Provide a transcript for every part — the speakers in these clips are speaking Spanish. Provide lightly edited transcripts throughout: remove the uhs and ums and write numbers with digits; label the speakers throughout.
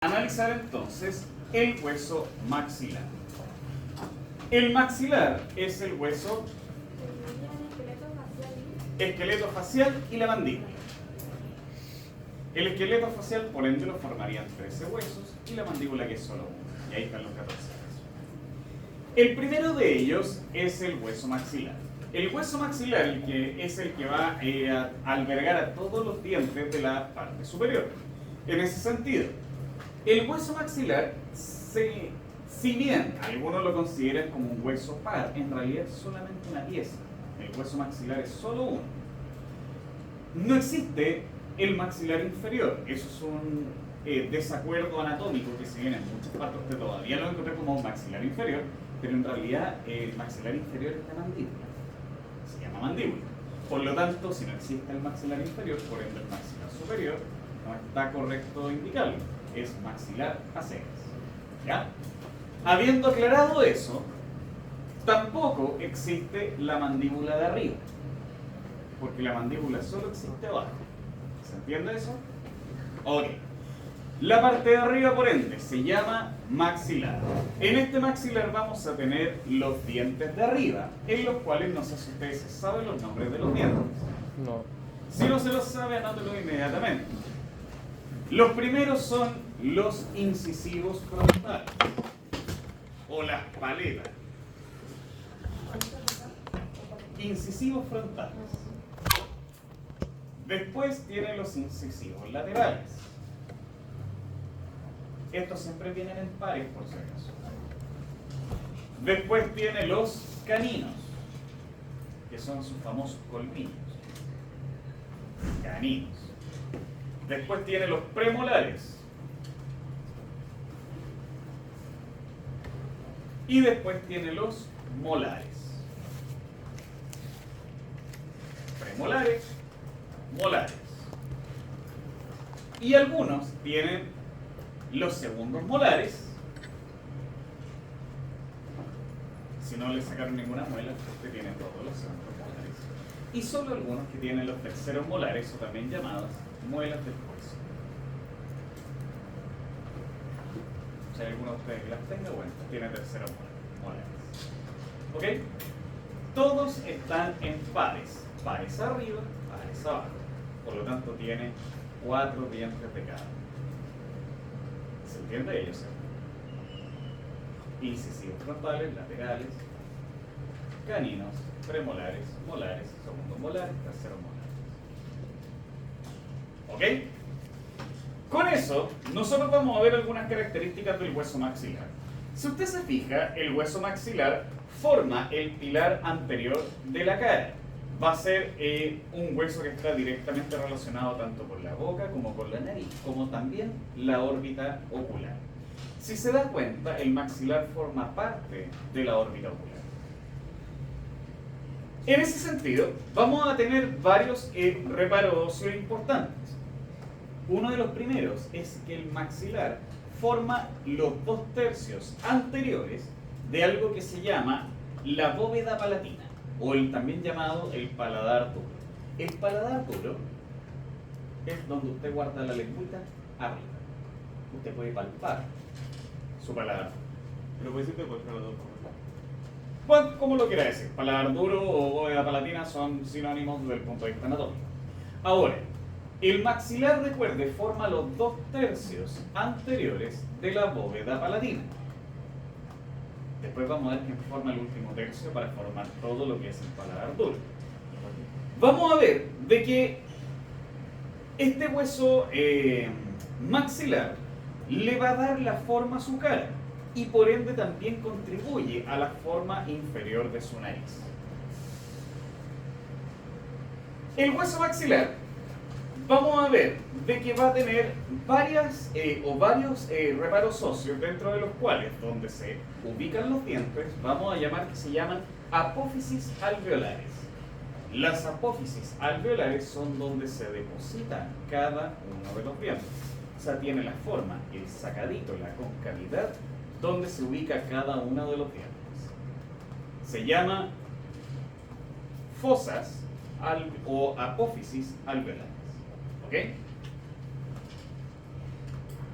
Speaker 1: Analizar entonces el hueso maxilar. El maxilar es el hueso esqueleto facial y la mandíbula. El esqueleto facial, por ende, lo formarían 13 huesos y la mandíbula, que es solo uno. Y ahí están los 14 huesos. El primero de ellos es el hueso maxilar. El hueso maxilar es el que va a albergar a todos los dientes de la parte superior. En ese sentido, el hueso maxilar, si bien algunos lo consideran como un hueso par, en realidad es solamente una pieza. El hueso maxilar es solo uno. No existe el maxilar inferior. Eso es un desacuerdo anatómico que se viene en muchas partes. Usted todavía lo encontré como un maxilar inferior, pero en realidad el maxilar inferior es la mandíbula. Se llama mandíbula. Por lo tanto, si no existe el maxilar inferior, por ende el maxilar superior, no está correcto indicarlo. Es maxilar a secas. ¿Ya? Habiendo aclarado eso, tampoco existe la mandíbula de arriba, porque la mandíbula solo existe abajo. ¿Se entiende eso? Ok. La parte de arriba, por ende, se llama maxilar. En este maxilar vamos a tener los dientes de arriba, en los cuales no sé si ustedes saben los nombres de los dientes.
Speaker 2: No.
Speaker 1: Si no se los sabe, anótelo inmediatamente. Los primeros son los incisivos frontales, o las paletas. Incisivos frontales. Después tienen los incisivos laterales. Estos siempre vienen en pares, por si acaso. Después tiene los caninos, que son sus famosos colmillos. Caninos. Después tiene los premolares. Y después tiene los molares. Premolares, molares. Y algunos tienen los segundos molares. Si no le sacaron ninguna muela, usted tiene todos los segundos molares. Y solo algunos que tienen los terceros molares, o también llamadas muelas del juicio. Si hay alguno de ustedes que las tenga, bueno, tiene terceros molares. ¿Ok? Todos están en pares. Pares arriba, pares abajo. Por lo tanto, tiene 4 dientes de cada. ¿Se entiende ello? Incisivos frontales, laterales, caninos, premolares, molares, segundos molares, terceros molares. ¿Ok? Con eso, nosotros vamos a ver algunas características del hueso maxilar. Si usted se fija, el hueso maxilar forma el pilar anterior de la cara. Va a ser un hueso que está directamente relacionado tanto con la boca como con la nariz, como también la órbita ocular. Si se da cuenta, el maxilar forma parte de la órbita ocular. En ese sentido, vamos a tener varios reparos óseos importantes. Uno de los primeros es que el maxilar forma los 2/3 anteriores de algo que se llama la bóveda palatina, o el también llamado el paladar duro. El paladar duro es donde usted guarda la lengüita arriba. Usted puede palpar su paladar.
Speaker 3: Pero puede ser que por los dos.
Speaker 1: Bueno, como lo quiera decir, paladar duro o bóveda palatina son sinónimos desde el punto de vista anatómico. Ahora, el maxilar, recuerde, forma los 2/3 anteriores de la bóveda palatina. Después vamos a ver quién forma el último tercio para formar todo lo que es el paladar duro. Vamos a ver de que este hueso maxilar le va a dar la forma a su cara y por ende también contribuye a la forma inferior de su nariz. El hueso maxilar, vamos a ver de que va a tener varios reparos óseos, dentro de los cuales, donde se ubican los dientes, vamos a llamar que se llaman apófisis alveolares. Las apófisis alveolares son donde se depositan cada uno de los dientes. O sea, tiene la forma, el sacadito, la concavidad, donde se ubica cada uno de los dientes. Se llama fosas o apófisis alveolares. ¿Ok?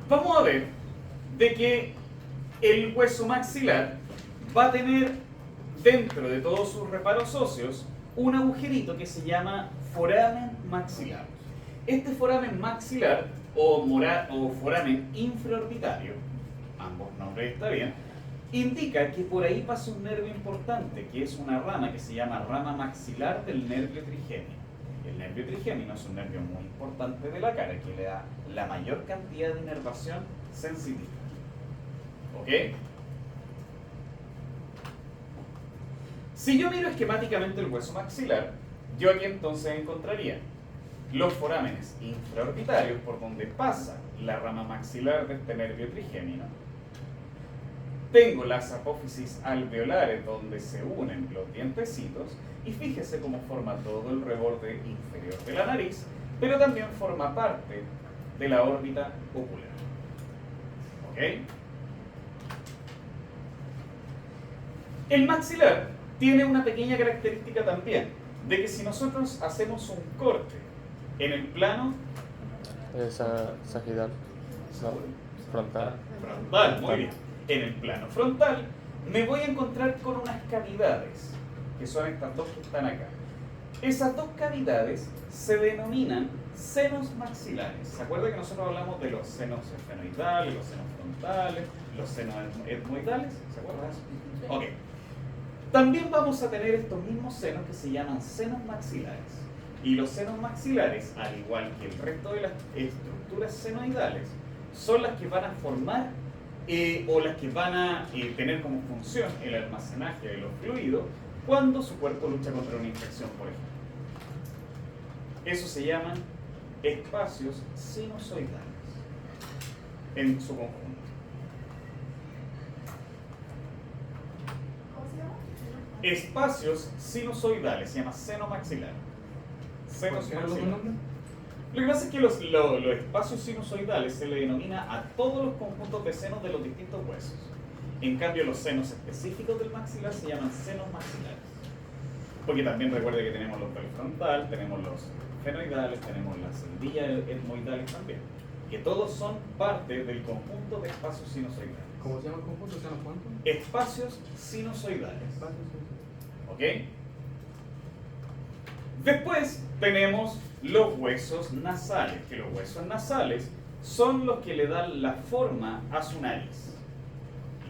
Speaker 1: vamos a ver de que el hueso maxilar va a tener dentro de todos sus reparos óseos un agujerito que se llama foramen maxilar. Este foramen maxilar o foramen infraorbitario, ambos nombres está bien, indica que por ahí pasa un nervio importante, que es una rama que se llama rama maxilar del nervio trigémino. El nervio trigémino es un nervio muy importante de la cara que le da la mayor cantidad de inervación sensitiva. ¿Ok? Si yo miro esquemáticamente el hueso maxilar, yo aquí entonces encontraría los forámenes infraorbitarios por donde pasa la rama maxilar de este nervio trigémino. Tengo las apófisis alveolares donde se unen los dientecitos y fíjese cómo forma todo el reborde inferior de la nariz, pero también forma parte de la órbita ocular. ¿Ok? El maxilar tiene una pequeña característica también, de que si nosotros hacemos un corte en el plano
Speaker 2: sagital, no, frontal.
Speaker 1: frontal, muy bien, en el plano frontal, me voy a encontrar con unas cavidades, que son estas dos que están acá. Esas dos cavidades se denominan senos maxilares. ¿Se acuerda que nosotros hablamos de los senos esfenoidales, los senos frontales, los senos etmoidales? ¿Se acuerda de eso? Ok. También vamos a tener estos mismos senos que se llaman senos maxilares. Y los senos maxilares, al igual que el resto de las estructuras senoidales, son las que van a formar o las que van a tener como función el almacenaje de los fluidos cuando su cuerpo lucha contra una infección, por ejemplo. Eso se llaman espacios sinusoidales en su conjunto. Espacios sinusoidales, se llama seno maxilar. Senos maxilar. Lo que pasa es que los espacios sinusoidales se le denomina a todos los conjuntos de senos de los distintos huesos. En cambio, los senos específicos del maxilar se llaman senos maxilares. Porque también recuerde que tenemos los del frontal, tenemos los fenoidales, tenemos las endillas etmoidales también. Que todos son parte del conjunto de espacios sinusoidales.
Speaker 4: ¿Cómo se llama el conjunto? ¿Se llama cuánto?
Speaker 1: Espacios sinusoidales.
Speaker 4: Espacios sinusoidales.
Speaker 1: ¿Ok? Después tenemos los huesos nasales, que los huesos nasales son los que le dan la forma a su nariz.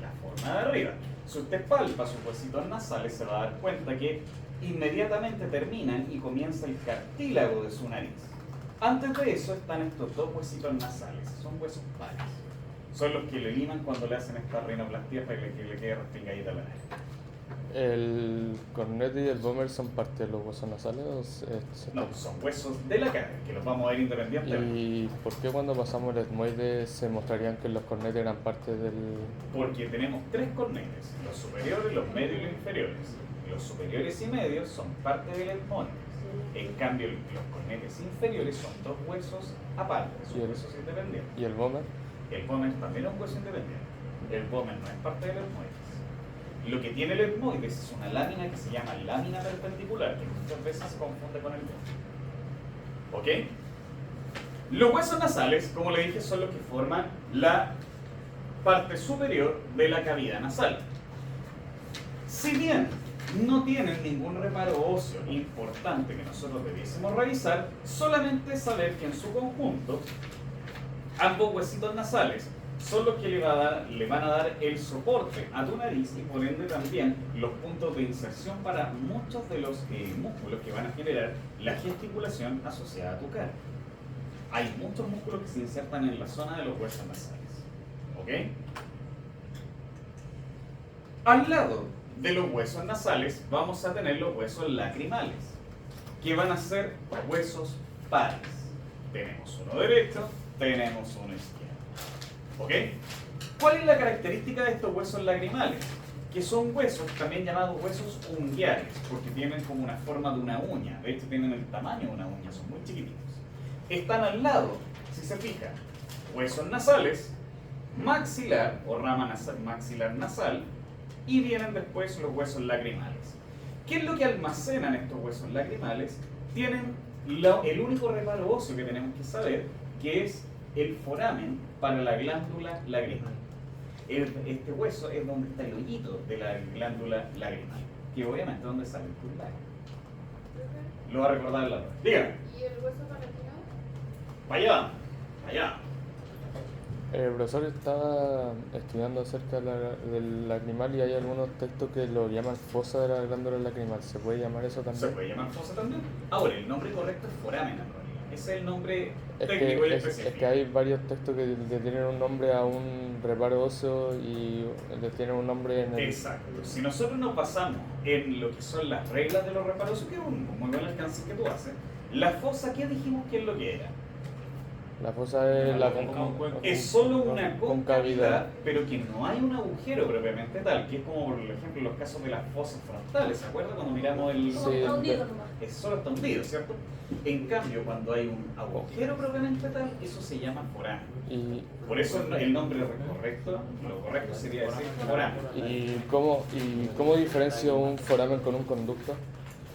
Speaker 1: La forma de arriba. Si usted palpa sus huesitos nasales, se va a dar cuenta que inmediatamente terminan y comienza el cartílago de su nariz. Antes de eso están estos dos huesitos nasales, son huesos pares. Son los que le liman cuando le hacen esta rinoplastia para que le quede respingadita la nariz.
Speaker 2: ¿El cornete y el bómer son parte de los huesos nasales?
Speaker 1: No, son huesos de la cara, que los vamos a ver independientemente.
Speaker 2: ¿Y por qué cuando pasamos el etmoide se mostrarían que los cornetes eran parte del...?
Speaker 1: Porque tenemos tres cornetes, los superiores, los medios y los inferiores. Los superiores y medios son parte del etmoide. En cambio, los cornetes inferiores son dos huesos aparte, son huesos independientes.
Speaker 2: ¿Y el bómer?
Speaker 1: El bómer también es un hueso independiente. El bómer no es parte del etmoide. Lo que tiene el etmoides es una lámina que se llama lámina perpendicular, que muchas veces se confunde con el bómer. ¿Ok? Los huesos nasales, como le dije, son los que forman la parte superior de la cavidad nasal. Si bien no tienen ningún reparo óseo importante que nosotros debiésemos revisar, solamente saber que en su conjunto ambos huesitos nasales son los que le van a dar el soporte a tu nariz y por ende también los puntos de inserción para muchos de los músculos que van a generar la gesticulación asociada a tu cara. Hay muchos músculos que se insertan en la zona de los huesos nasales. ¿Ok? Al lado de los huesos nasales vamos a tener los huesos lacrimales, que van a ser huesos pares. Tenemos uno derecho, tenemos uno izquierdo. ¿Ok? ¿Cuál es la característica de estos huesos lacrimales? Que son huesos también llamados huesos unguiales, porque tienen como una forma de una uña. De hecho, tienen el tamaño de una uña, son muy chiquititos. Están al lado, si se fija, huesos nasales, maxilar o rama maxilar nasal, y vienen después los huesos lacrimales. ¿Qué es lo que almacenan estos huesos lacrimales? Tienen el único reparo óseo que tenemos que saber, que es el foramen para la glándula lagrimal. Este hueso es donde está el hoyito de la glándula lagrimal, que obviamente es donde sale el purulaje. Lo va a recordar el lado. Dígame.
Speaker 5: ¿Y el hueso palatino?
Speaker 1: Para allá, para allá.
Speaker 2: El profesor estaba estudiando acerca del lacrimal y hay algunos textos que lo llaman fosa de la glándula lacrimal. ¿Se puede llamar eso
Speaker 1: ¿Se
Speaker 2: también?
Speaker 1: puede llamar fosa también? Ahora, el nombre correcto es foramen en realidad. Ese es el nombre
Speaker 2: Es
Speaker 1: técnico y
Speaker 2: que,
Speaker 1: específico.
Speaker 2: es que hay varios textos que le tienen un nombre a un reparo óseo y le tienen un nombre en el...
Speaker 1: Exacto. Si nosotros nos basamos en lo que son las reglas de los reparos, que es un muy buen alcance que tú haces, la fosa, ¿qué dijimos que es lo que era?
Speaker 2: La fosa es la
Speaker 1: Es solo una
Speaker 2: concavidad.
Speaker 1: concavidad, pero que no hay un agujero propiamente tal, que es como por ejemplo los casos de las fosas frontales, ¿se acuerdan cuando miramos el...
Speaker 2: Sí.
Speaker 5: Está hundido nomás.
Speaker 1: Es solo está hundido, ¿cierto? En cambio, cuando hay un agujero propiamente tal, eso se llama foramen.
Speaker 2: Y,
Speaker 1: Por eso el nombre correcto, lo correcto sería decir foramen.
Speaker 2: ¿Cómo diferencio un foramen con un conducto?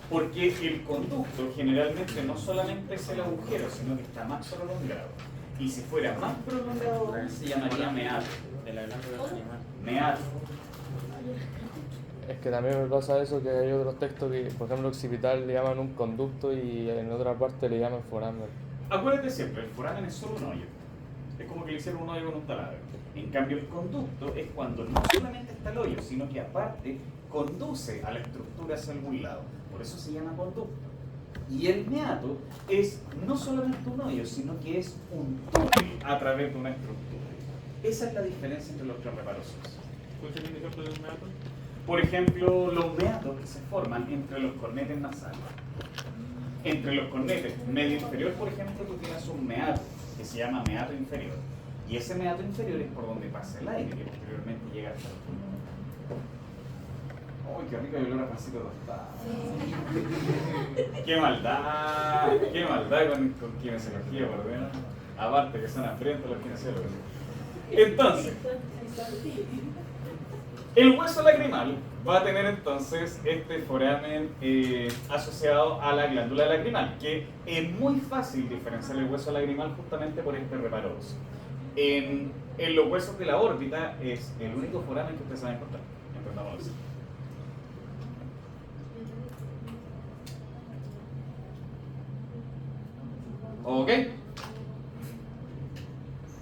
Speaker 1: Porque el conducto generalmente no solamente es el agujero, sino que está más prolongado. Y si fuera más prolongado, se llamaría meato.
Speaker 3: De la glándula lacrimal.
Speaker 1: Meato.
Speaker 2: Es que también me pasa eso, que hay otros textos que, por ejemplo, occipital le llaman un conducto y en otra parte le llaman foramen.
Speaker 1: Acuérdate siempre, el foramen es solo un hoyo. Es como que le hicieron un hoyo con un taladro. En cambio, el conducto es cuando no solamente está el hoyo, sino que aparte conduce a la estructura hacia algún lado. Por eso se llama conducto. Y el meato es no solamente un hoyo, sino que es un túnel a través de una estructura. Esa es la diferencia entre los tres reparos.
Speaker 3: ¿Puede ser un ejemplo de un meato?
Speaker 1: Por ejemplo, los meatos que se forman entre los cornetes nasales. Entre los cornetes medio inferior, por ejemplo, tú tienes un meato que se llama meato inferior. Y ese meato inferior es por donde pasa el aire, que posteriormente llega hasta el pulmón. ¡Uy, qué rico el olor a pancito tostado! ¡Qué maldad! ¡Qué maldad con kinesiología, por Dios! Aparte que son hambrientos los kinesiólogos. Entonces, el hueso lacrimal va a tener entonces este foramen asociado a la glándula lacrimal, que es muy fácil diferenciar el hueso lacrimal justamente por este reparo óseo. En los huesos de la órbita es el único foramen que ustedes van a encontrar. Entendámoslo así. ¿Ok?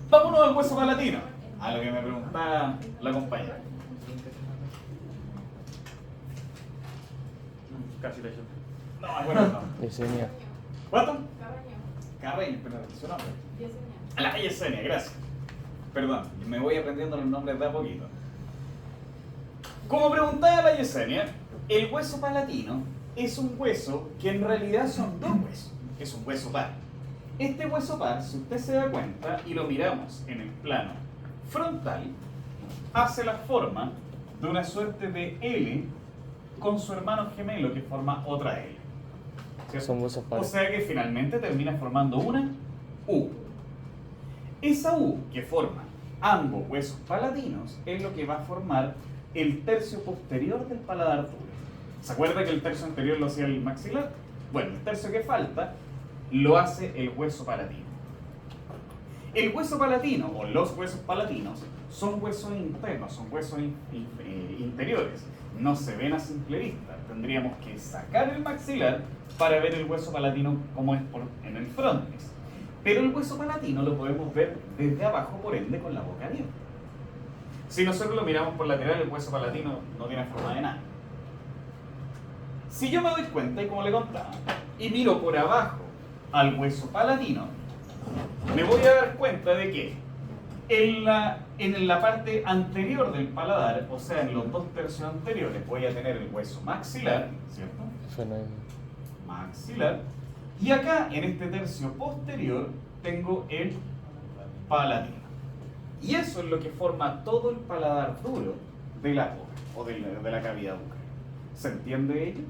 Speaker 1: Vámonos al hueso palatino, a lo que me preguntaba la compañera.
Speaker 3: Casi la yo.
Speaker 1: No, me acuerdo, no.
Speaker 2: Yesenia.
Speaker 1: ¿Cuánto?
Speaker 5: Carreño.
Speaker 1: Carreño, perdón, su nombre.
Speaker 5: Yesenia.
Speaker 1: A la Yesenia, gracias. Perdón, me voy aprendiendo los nombres de a poquito. Como preguntaba la Yesenia, el hueso palatino es un hueso que en realidad son dos huesos. Es un hueso par. Este hueso par, si usted se da cuenta y lo miramos en el plano frontal, hace la forma de una suerte de L con su hermano gemelo que forma otra L. ¿Cierto?
Speaker 2: Son huesos
Speaker 1: O
Speaker 2: pares.
Speaker 1: sea que finalmente termina formando una U. Esa U que forma ambos huesos palatinos es lo que va a formar el tercio posterior del paladar duro. ¿Se acuerda que el tercio anterior lo hacía el maxilar? Bueno, el tercio que falta lo hace el hueso palatino. El hueso palatino o los huesos palatinos son huesos internos, son huesos interiores. No se ven a simple vista. Tendríamos que sacar el maxilar para ver el hueso palatino como es en el frontis. Pero el hueso palatino lo podemos ver desde abajo, por ende, con la boca abierta. Si nosotros lo miramos por lateral, el hueso palatino no tiene forma de nada. Si yo me doy cuenta, y como le contaba, y miro por abajo al hueso palatino, me voy a dar cuenta de que en la parte anterior del paladar, o sea, en los dos tercios anteriores, voy a tener el hueso maxilar, ¿cierto? Maxilar. Y acá, en este tercio posterior, tengo el palatino. Y eso es lo que forma todo el paladar duro de la boca, o de la cavidad bucal. ¿Se entiende ello?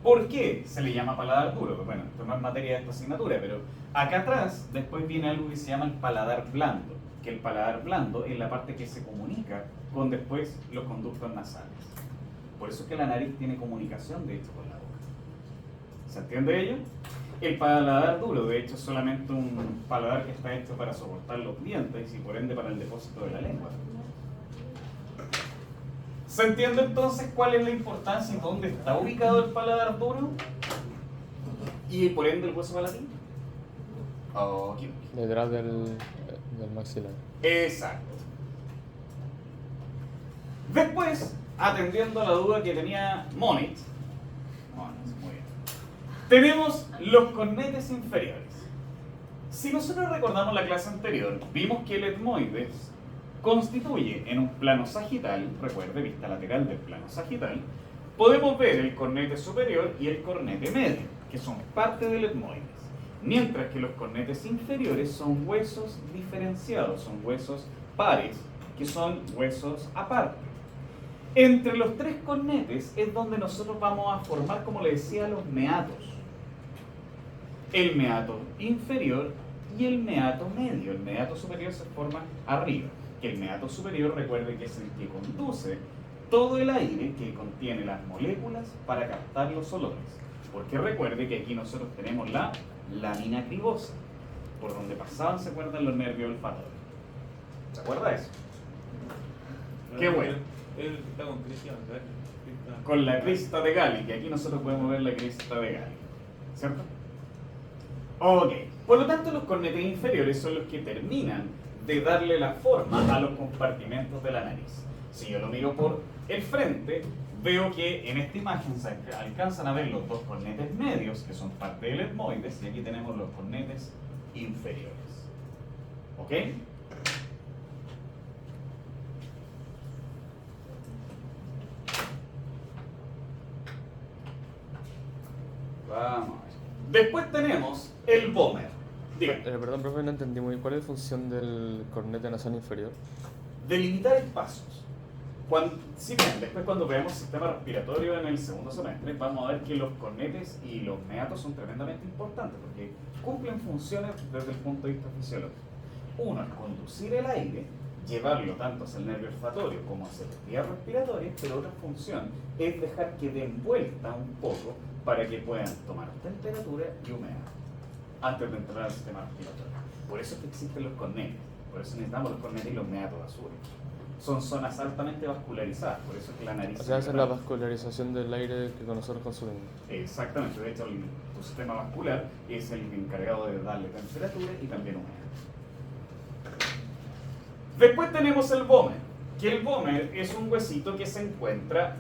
Speaker 1: ¿Por qué se le llama paladar duro? Bueno, esto no es materia de esta asignatura, pero acá atrás después viene algo que se llama el paladar blando, que el paladar blando es la parte que se comunica con después los conductos nasales. Por eso es que la nariz tiene comunicación, de hecho, con la boca. ¿Se entiende ello? El paladar duro, de hecho, es solamente un paladar que está hecho para soportar los dientes y por ende para el depósito de la lengua. ¿Se entiende entonces cuál es la importancia y dónde está ubicado el paladar duro? Y por ende el hueso palatino. Ok.
Speaker 2: Detrás del maxilar.
Speaker 1: Exacto. Después, atendiendo a la duda que tenía Monit, muy bien, tenemos los cornetes inferiores. Si nosotros recordamos la clase anterior, vimos que el etmoides constituye en un plano sagital, recuerde, vista lateral del plano sagital, podemos ver el cornete superior y el cornete medio, que son parte del etmoides, mientras que los cornetes inferiores son huesos diferenciados, son huesos pares, que son huesos aparte. Entre los tres cornetes es donde nosotros vamos a formar, como le decía, los meatos. El meato inferior y el meato medio. El meato superior se forma arriba. Que el meato superior, recuerde que es el que conduce todo el aire que contiene las moléculas para captar los olores. Porque recuerde que aquí nosotros tenemos la lámina cribosa, por donde pasaban, se acuerdan, los nervios olfatorios. ¿Se acuerda eso? Qué bueno.
Speaker 3: Él está con Cristian, ¿verdad?
Speaker 1: Con la crista de Gali, que aquí nosotros podemos ver la crista de Gali, ¿cierto? Ok, por lo tanto los cornetes inferiores son los que terminan de darle la forma a los compartimentos de la nariz. Si yo lo miro por el frente, veo que en esta imagen se alcanzan a ver los dos cornetes medios, que son parte del etmoides, y aquí tenemos los cornetes inferiores. ¿Ok? Vamos a ver. Después tenemos el vómer. Dígame.
Speaker 2: Perdón, profe, no entendí muy bien. ¿Cuál es la función del cornete nasal inferior?
Speaker 1: Delimitar espacios. Si bien, después cuando veamos sistema respiratorio en el segundo semestre, vamos a ver que los cornetes y los meatos son tremendamente importantes porque cumplen funciones desde el punto de vista fisiológico. Uno es conducir el aire, llevarlo tanto hacia el nervio olfatorio como hacia las vías respiratorias, pero otra función es dejar que den vuelta un poco para que puedan tomar temperatura y humedad antes de entrar al sistema respiratorio. Por eso es que existen los cornetes, por eso necesitamos los cornetes y los meatos azules. Son zonas altamente vascularizadas, por eso es que la nariz...
Speaker 2: O sea, esa es la vascularización del aire que nosotros consumimos.
Speaker 1: Exactamente, de hecho tu sistema vascular es el encargado de darle temperatura y también humedad. Después tenemos el vómer, que el vómer es un huesito que se encuentra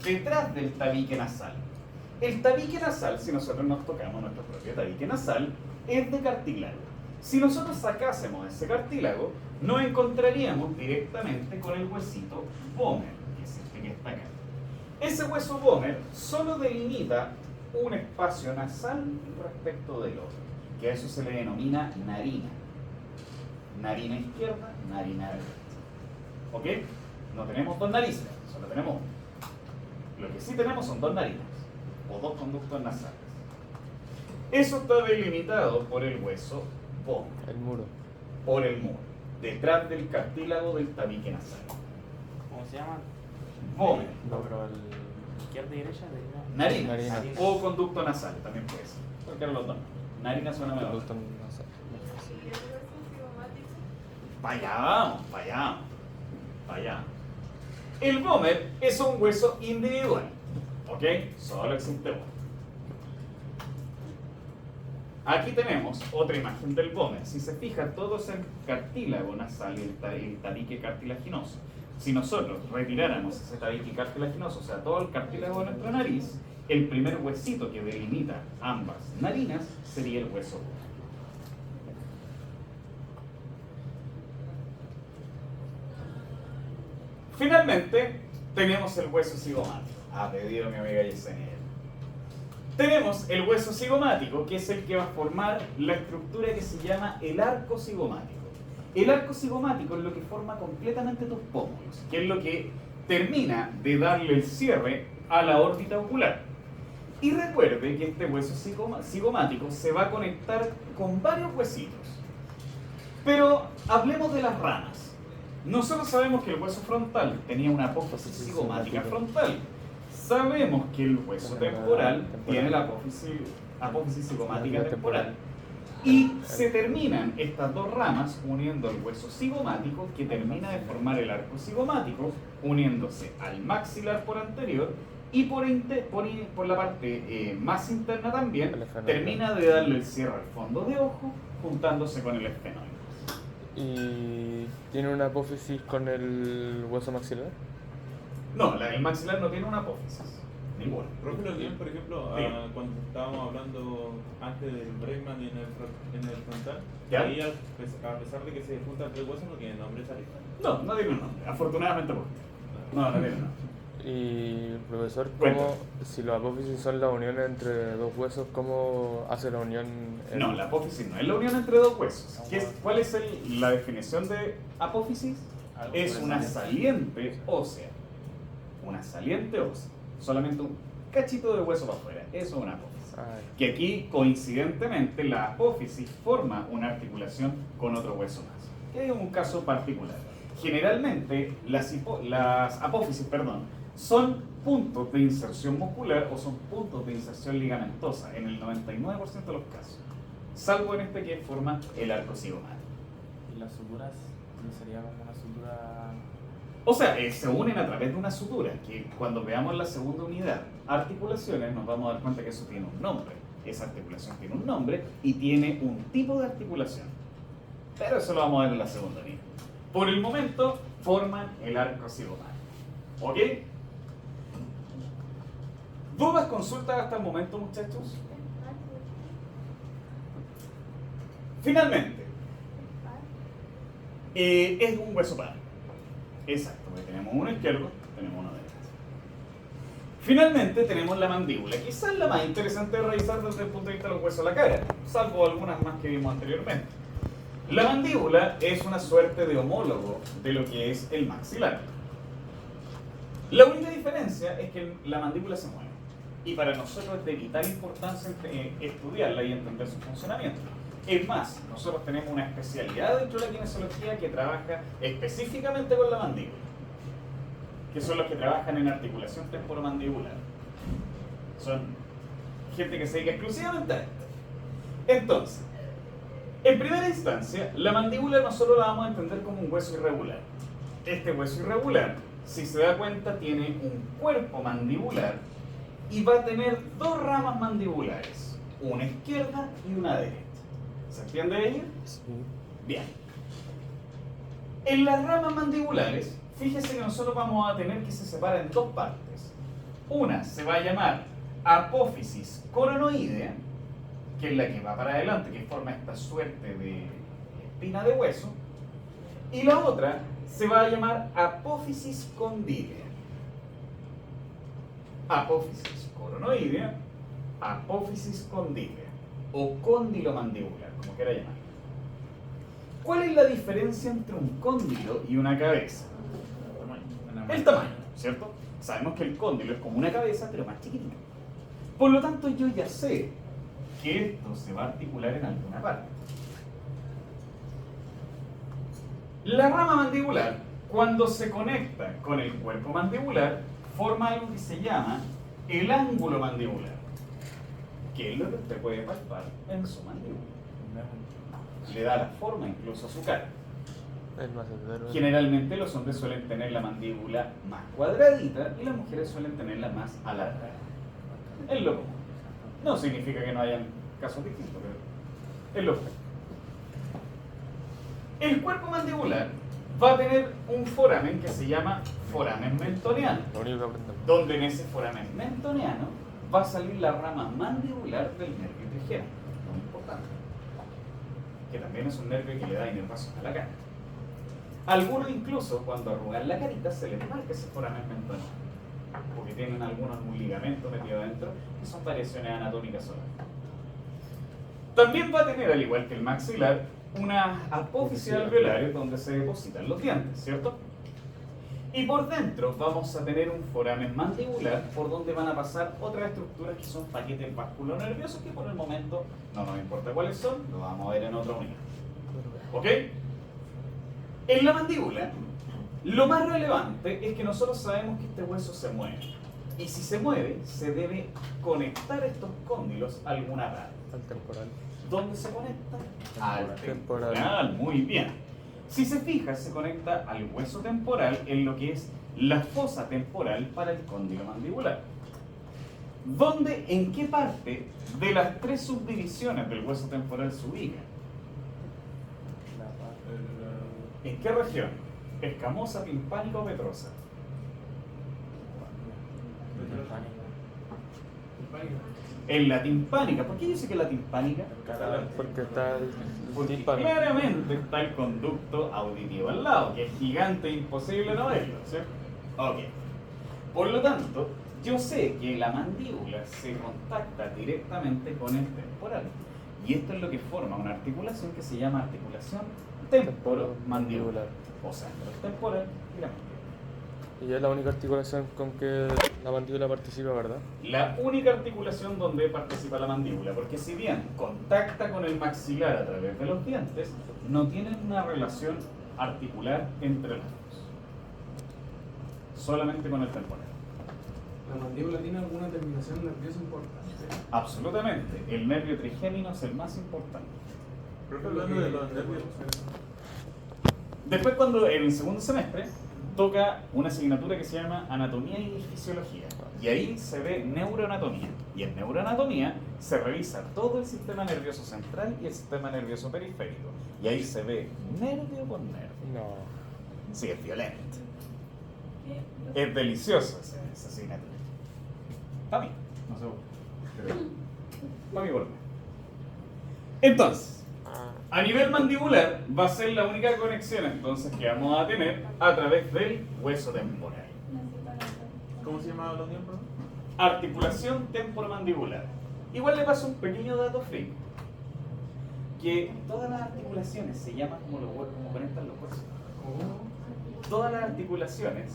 Speaker 1: detrás del tabique nasal. El tabique nasal, si nosotros nos tocamos nuestro propio tabique nasal, es de cartílago. Si nosotros sacásemos ese cartílago, nos encontraríamos directamente con el huesito vómer, que es este que está acá. Ese hueso vómer solo delimita un espacio nasal respecto del otro, que a eso se le denomina narina. Narina izquierda, narina derecha. ¿Ok? No tenemos dos narices, solo tenemos una. Lo que sí tenemos son dos narinas, o dos conductos nasales. Eso está delimitado por el hueso vómer.
Speaker 2: El muro.
Speaker 1: Por el muro, detrás del cartílago del tabique nasal.
Speaker 3: ¿Cómo se llama?
Speaker 1: Vómer,
Speaker 2: No, pero el...
Speaker 3: Izquierda y derecha.
Speaker 1: narinas,
Speaker 2: Narina.
Speaker 1: o conducto nasal, también puede ser. Cualquiera de los dos. Narina suena mejor.
Speaker 2: conducto nasal.
Speaker 5: ¿Y el hueso cigomático?
Speaker 1: Vayamos. Vayamos. El vómer es un hueso individual, ¿ok? Solo existe uno. Aquí tenemos otra imagen del vómer. Si se fija, todo es el cartílago nasal y el tabique cartilaginoso. Si nosotros retiráramos ese tabique cartilaginoso, o sea, todo el cartílago de nuestra nariz, el primer huesito que delimita ambas narinas sería el hueso vómer. Finalmente, tenemos el hueso cigomático, a pedido de mi amiga Yesenia. Tenemos el hueso cigomático, que es el que va a formar la estructura que se llama el arco cigomático. El arco cigomático es lo que forma completamente tus pómulos, que es lo que termina de darle el cierre a la órbita ocular. Y recuerde que este hueso cigomático se va a conectar con varios huesitos. Pero hablemos de las ramas. Nosotros sabemos que el hueso frontal tenía una apófisis cigomática frontal. Sabemos que el hueso temporal tiene la apófisis apófisis cigomática temporal. Y se terminan estas dos ramas uniendo el hueso cigomático, que termina de formar el arco cigomático, uniéndose al maxilar por anterior, y por la parte más interna también, termina de darle el cierre al fondo de ojo, juntándose con el esfenoide.
Speaker 2: ¿Y tiene una apófisis con el hueso maxilar?
Speaker 1: No, el maxilar no tiene una apófisis. Ninguna.
Speaker 3: Profe, lo que por ejemplo,
Speaker 1: Diga.
Speaker 3: cuando estábamos hablando antes del Bregman y en el frontal,
Speaker 1: ¿Ya?
Speaker 3: ahí a pesar de que se juntan tres huesos, no tiene nombre esa lista.
Speaker 1: No, no tiene un nombre. Afortunadamente por no tiene un nombre.
Speaker 2: Y profesor,
Speaker 1: Cuenta.
Speaker 2: ¿cómo, si los apófisis son la unión entre dos huesos, cómo hace la unión?
Speaker 1: No, la apófisis no es la unión entre dos huesos. ¿Cuál es la definición de apófisis?
Speaker 3: Algo
Speaker 1: Es
Speaker 3: por
Speaker 1: una
Speaker 3: esa-
Speaker 1: saliente ósea. Una saliente ósea. Solamente un cachito de hueso para afuera. Eso es una apófisis.
Speaker 2: Ay,
Speaker 1: Que aquí, coincidentemente, la apófisis forma una articulación con otro hueso más. Que es un caso particular. Generalmente, las apófisis, son puntos de inserción muscular o son puntos de inserción ligamentosa en el 99% de los casos. Salvo en este que forma el arco cigomático.
Speaker 6: ¿Y las suturas? ¿No sería como una sutura?
Speaker 1: O sea, se unen a través de una sutura, que cuando veamos la segunda unidad, articulaciones, nos vamos a dar cuenta que eso tiene un nombre. Esa articulación tiene un nombre y tiene un tipo de articulación. Pero eso lo vamos a ver en la segunda unidad. Por el momento, forman el arco cigomático. ¿Ok? ¿Dudas, consultas hasta el momento, muchachos? Finalmente, es un hueso par. Exacto, porque tenemos uno izquierdo, tenemos uno derecho. Finalmente tenemos la mandíbula, quizás la más interesante de revisar desde el punto de vista de los huesos de la cara, salvo algunas más que vimos anteriormente. La mandíbula es una suerte de homólogo de lo que es el maxilar. La única diferencia es que la mandíbula se mueve, y para nosotros es de vital importancia estudiarla y entender su funcionamiento. Es más, nosotros tenemos una especialidad dentro de la kinesiología que trabaja específicamente con la mandíbula, que son los que trabajan en articulación temporomandibular. Son gente que se dedica exclusivamente a esto. Entonces, en primera instancia, la mandíbula nosotros la vamos a entender como un hueso irregular. Este hueso irregular, si se da cuenta, tiene un cuerpo mandibular y va a tener dos ramas mandibulares, una izquierda y una derecha. ¿Se entiende ahí?
Speaker 2: sí.
Speaker 1: Bien. En las ramas mandibulares, fíjese que nosotros vamos a tener que se separa en dos partes. Una se va a llamar apófisis coronoidea, que es la que va para adelante, que forma esta suerte de espina de hueso. Y la otra se va a llamar apófisis condilea. Apófisis coronoidea, apófisis condilea o cóndilo-mandibular, como quiera llamar. ¿Cuál es la diferencia entre un cóndilo y una cabeza? El tamaño, ¿cierto? Sabemos que el cóndilo es como una cabeza, pero más chiquitito. Por lo tanto, yo ya sé que esto se va a articular en alguna parte. La rama mandibular, cuando se conecta con el cuerpo mandibular, forma algo que se llama el ángulo mandibular, que es lo que usted puede palpar en su mandíbula. Le da la forma incluso a su cara.
Speaker 2: El macetero.
Speaker 1: Generalmente los hombres suelen tener la mandíbula más cuadradita y las mujeres suelen tenerla más alargada. Es lo común. No significa que no hayan casos distintos, pero es lo común. El cuerpo mandibular va a tener un foramen que se llama foramen mentoniano,
Speaker 2: Lo único que aprendemos.
Speaker 1: donde en ese foramen mentoniano va a salir la rama mandibular del nervio trigémino, muy importante, que también es un nervio que le da inervación a la cara. Algunos incluso cuando arrugan la carita se les marca ese foramen mentoniano, porque tienen algunos un ligamento metido adentro que son variaciones anatómicas solas. También va a tener, al igual que el maxilar, una apófisis alveolares donde se depositan los dientes, ¿cierto? Y por dentro vamos a tener un foramen mandibular por donde van a pasar otras estructuras que son paquetes vasculonerviosos que por el momento no nos importa cuáles son, lo vamos a ver en otra unidad. ¿Ok? En la mandíbula, lo más relevante es que nosotros sabemos que este hueso se mueve. Y si se mueve, se debe conectar estos cóndilos a alguna parte.
Speaker 2: Al temporal.
Speaker 1: ¿Dónde se conecta? Al
Speaker 2: Temporal.
Speaker 1: temporal. Muy bien. Si se fija, se conecta al hueso temporal en lo que es la fosa temporal para el cóndilo mandibular. ¿Dónde, en qué parte de las tres subdivisiones del hueso temporal se ubica? ¿En qué región? ¿Escamosa, timpánica o petrosa? En la timpánica. ¿Por qué yo sé que es la timpánica?
Speaker 2: Porque está el
Speaker 1: Porque
Speaker 2: tímpano.
Speaker 1: claramente está el conducto auditivo al lado, que es gigante e imposible no verlo, ¿cierto? Ok. Por lo tanto, yo sé que la mandíbula se contacta directamente con el temporal. Y esto es lo que forma una articulación que se llama articulación temporomandibular. O sea, entre el temporal y la mandíbula.
Speaker 2: Y es la única articulación con que la mandíbula participa, ¿verdad?
Speaker 1: La única articulación donde participa la mandíbula, porque si bien contacta con el maxilar a través de los dientes, no tienen una relación articular entre los dos. Solamente con el temporal.
Speaker 4: ¿La mandíbula tiene alguna terminación nerviosa importante?
Speaker 1: Absolutamente. El nervio trigémino es el más importante.
Speaker 3: Profe, hablando de los nervios,
Speaker 1: Después, cuando en el segundo semestre, toca una asignatura que se llama Anatomía y Fisiología. Y ahí se ve neuroanatomía. Y en neuroanatomía se revisa todo el sistema nervioso central y el sistema nervioso periférico. Y ahí se ve nervio por nervio.
Speaker 2: No.
Speaker 1: Sí, es violento. Es delicioso esa asignatura. Para mí, no sé vos, pero para mí por mí. Entonces, a nivel mandibular va a ser la única conexión entonces que vamos a tener a través del hueso temporal.
Speaker 3: ¿cómo se llamaba la unión, profe?
Speaker 1: Articulación temporomandibular. Igual le paso un pequeño dato freak. Que todas las articulaciones se llaman como conectan los huesos. Todas las articulaciones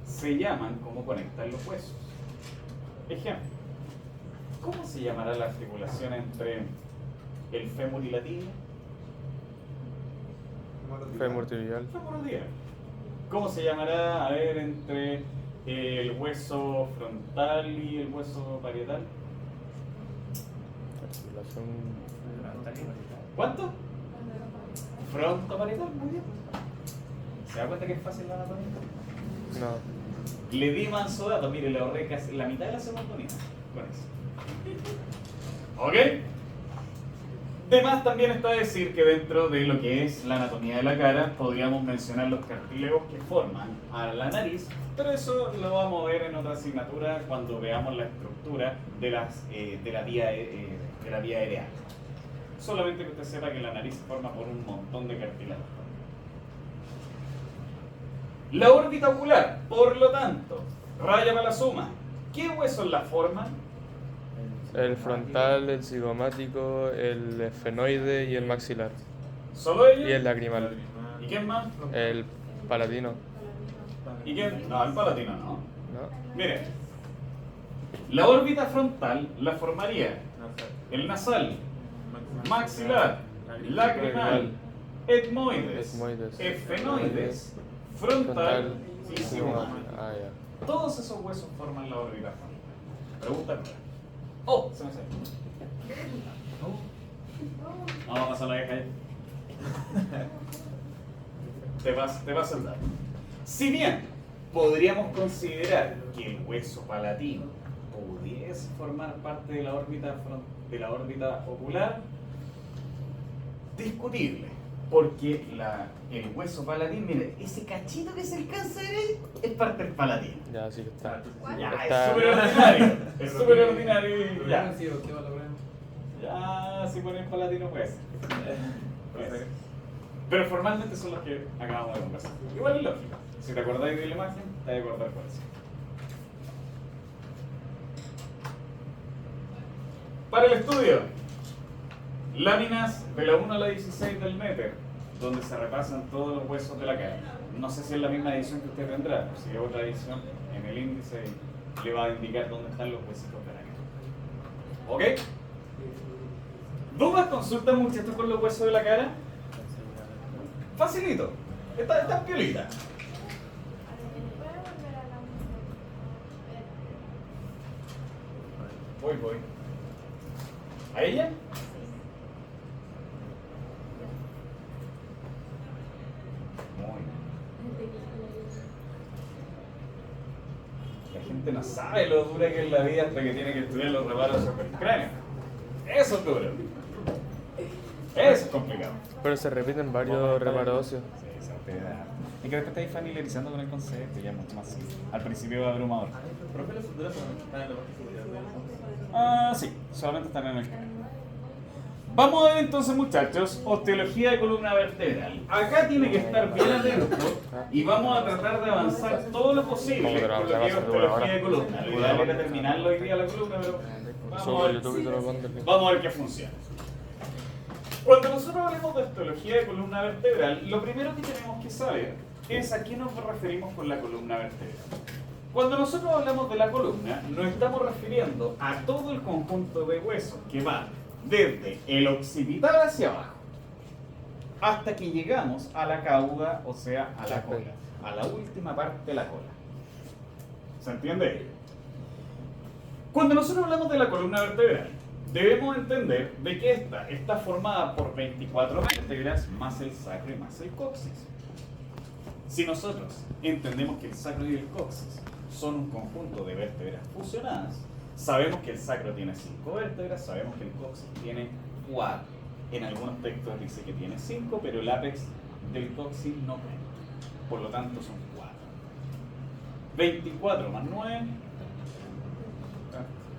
Speaker 1: se llaman como conectan los huesos. Ejemplo, ¿cómo se llamará la articulación entre el fémur y la tibia?
Speaker 2: Fémur tibial.
Speaker 1: Fémur tibial. ¿Cómo se llamará, a ver, entre el hueso frontal y el hueso parietal?
Speaker 2: Articulación.
Speaker 1: ¿Cuánto? Frontoparietal, muy bien. ¿Se da cuenta que es fácil la anatomía?
Speaker 2: No.
Speaker 1: Le di manso dato, mire, le ahorré casi la mitad de la segunda unidad con eso. ¿Ok? De más también está decir que dentro de lo que es la anatomía de la cara podríamos mencionar los cartílagos que forman a la nariz, pero eso lo vamos a ver en otra asignatura cuando veamos la estructura de la vía aérea. Solamente que usted sepa que la nariz se forma por un montón de cartílagos. La órbita ocular, por lo tanto, raya para la suma. ¿Qué huesos la forman?
Speaker 2: El frontal, el cigomático, el esfenoide y el maxilar.
Speaker 1: ¿Solo ellos?
Speaker 2: Y el lagrimal.
Speaker 1: ¿Y quién más?
Speaker 2: El palatino.
Speaker 1: ¿Y quién? No, el palatino no.
Speaker 2: ¿No?
Speaker 1: Mire, la órbita frontal la formaría el nasal, maxilar, lacrimal, etmoides,
Speaker 2: Etmoides.
Speaker 1: esfenoides, frontal y cigomático.
Speaker 2: Ah, ya.
Speaker 1: Todos esos huesos forman la órbita frontal. Pregunta nueva. Oh, se me salió. Vamos a pasar la vieja ahí. Te vas a dar. Si bien podríamos considerar que el hueso palatino pudiese formar parte de la órbita ocular, discutible, porque el hueso palatino, mire, ese cachito que se alcanza a ver ahí es parte del palatino.
Speaker 2: Ya, sí que está.
Speaker 1: Ya,
Speaker 2: Está-
Speaker 1: es súper ordinario. Es súper ordinario y
Speaker 4: Pero
Speaker 1: ya.
Speaker 4: sí, usted va a lograr.
Speaker 1: Ya, si pones palatino, pues. Pues. Pero formalmente son los que acabamos de conversar. Igual es lógico. Si te acordáis de la imagen, te vas a acordar por eso. Para el estudio, láminas de la 1 a la 16 del Meter, donde se repasan todos los huesos de la cara. No sé si es la misma edición que usted tendrá, si es otra edición, en el índice le va a indicar dónde están los huesitos de la cara. ¿Ok? ¿Dudas, consultas, muchachos, con los huesos de la cara? Facilito. Está piolita. Voy. ¿A ella? Muy bien. La gente no sabe lo dura que es la vida hasta que tiene que estudiar los reparos sobre el cráneo. Eso es duro. Eso es complicado.
Speaker 2: Pero se repiten varios reparos óseos.
Speaker 1: Sí, esa peda. Y creo que te estáis familiarizando con el concepto, ya es mucho más simple. Al principio va abrumador.
Speaker 3: Profe, las suturas están en la parte de seguridad del
Speaker 1: Sí, solamente están en el cráneo. Vamos a ver entonces, muchachos, osteología de columna vertebral. Acá tiene que estar bien atento y vamos a tratar de avanzar todo lo posible con lo que es osteología de columna. Lo ideal era terminarlo hoy día la columna, pero vamos a ver qué funciona. Cuando nosotros hablemos de osteología de columna vertebral, lo primero que tenemos que saber es a qué nos referimos con la columna vertebral. Cuando nosotros hablamos de la columna, nos estamos refiriendo a todo el conjunto de huesos que va desde el occipital hacia abajo hasta que llegamos a la cauda, o sea, a la cola, a la última parte de la cola. ¿Se entiende? Cuando nosotros hablamos de la columna vertebral, debemos entender de que esta está formada por 24 vértebras más el sacro y más el coxis. Si nosotros entendemos que el sacro y el coxis son un conjunto de vértebras fusionadas, sabemos que el sacro tiene 5 vértebras, sabemos que el coxis tiene 4. En algunos textos dice que tiene 5, pero el ápex del coxis no cuenta. Por lo tanto son 4. 24 más 9,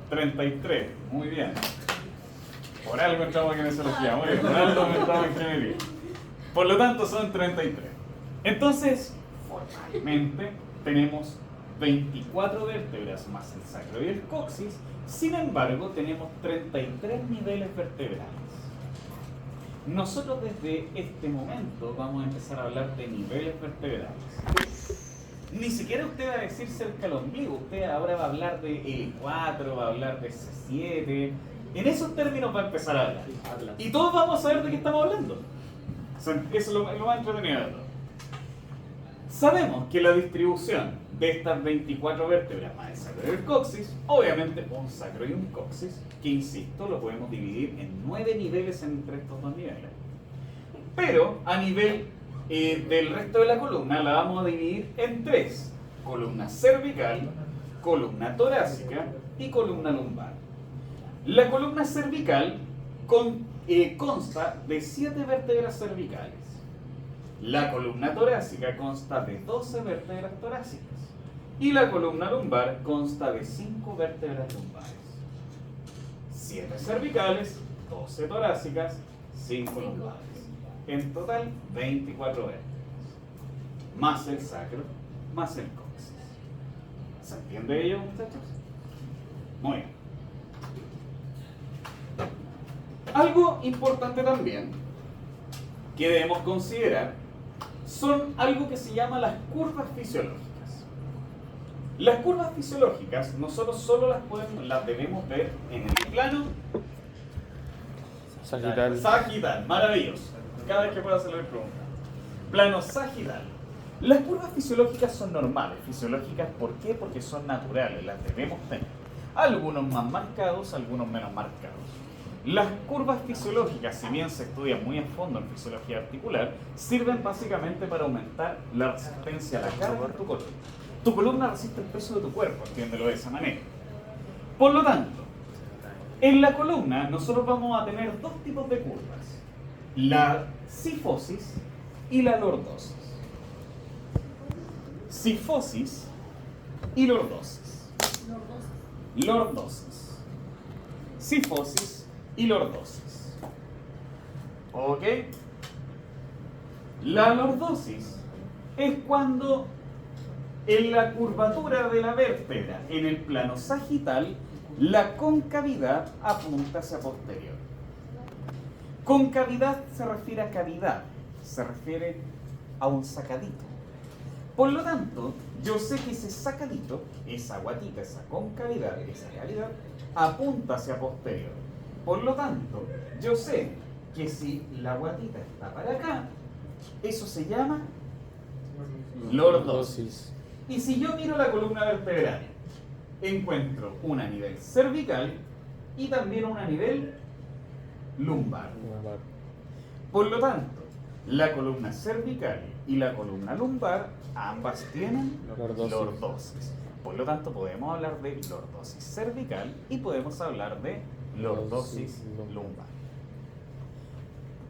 Speaker 1: 33. Muy bien. Por algo entramos en kinesiología, muy bien. Por algo entramos en ingeniería. Por lo tanto son 33. Entonces, formalmente tenemos 24 vértebras más el sacro y el coxis. Sin embargo, tenemos 33 niveles vertebrales. Nosotros desde este momento vamos a empezar a hablar de niveles vertebrales. Ni siquiera usted va a decir cerca del ombligo, usted ahora va a hablar de L4, va a hablar de C7. En esos términos va a empezar a hablar. Y todos vamos a saber de qué estamos hablando. Eso es lo más entretenido de todo. Sabemos que la distribución de estas 24 vértebras más el sacro y el coxis, obviamente un sacro y un coxis, que insisto, lo podemos dividir en 9 niveles entre estos dos niveles. Pero a nivel del resto de la columna la vamos a dividir en 3: columna cervical, columna torácica y columna lumbar. La columna cervical consta de 7 vértebras cervicales. La columna torácica consta de 12 vértebras torácicas. Y la columna lumbar consta de 5 vértebras lumbares. 7 cervicales, 12 torácicas, 5 lumbares. En total, 24 vértebras. Más el sacro, más el coxis. ¿Se entiende ello, muchachos? Muy bien. Algo importante también que debemos considerar son algo que se llama las curvas fisiológicas. Las curvas fisiológicas nosotros solo las debemos ver en el plano
Speaker 2: Sagital.
Speaker 1: sagital. Maravilloso. Cada vez que pueda hacerle pregunta. Plano sagital. Las curvas fisiológicas son normales. Fisiológicas, ¿por qué? Porque son naturales, las debemos tener. Algunos más marcados, algunos menos marcados. Las curvas fisiológicas, si bien se estudian muy a fondo en fisiología articular, sirven básicamente para aumentar la resistencia a la carga en tu columna. Tu columna resiste el peso de tu cuerpo, entiéndelo de esa manera. Por lo tanto, en la columna nosotros vamos a tener dos tipos de curvas: la cifosis y la lordosis. Cifosis y lordosis. Lordosis. Cifosis y lordosis. ¿Ok? La lordosis es cuando en la curvatura de la vértebra en el plano sagital la concavidad apunta hacia posterior. Concavidad se refiere a cavidad, se refiere a un sacadito. Por lo tanto, yo sé que ese sacadito, esa guatita, esa concavidad, esa cavidad, apunta hacia posterior. Por lo tanto, yo sé que si la guatita está para acá, eso se llama lordosis. Y si yo miro la columna vertebral, encuentro una a nivel cervical y también una a nivel lumbar.
Speaker 2: Lumbar.
Speaker 1: Por lo tanto, la columna cervical y la columna lumbar ambas tienen
Speaker 2: Lordosis.
Speaker 1: lordosis. Por lo tanto, podemos hablar de lordosis cervical y podemos hablar de lordosis
Speaker 2: Lordosis
Speaker 1: lumbar.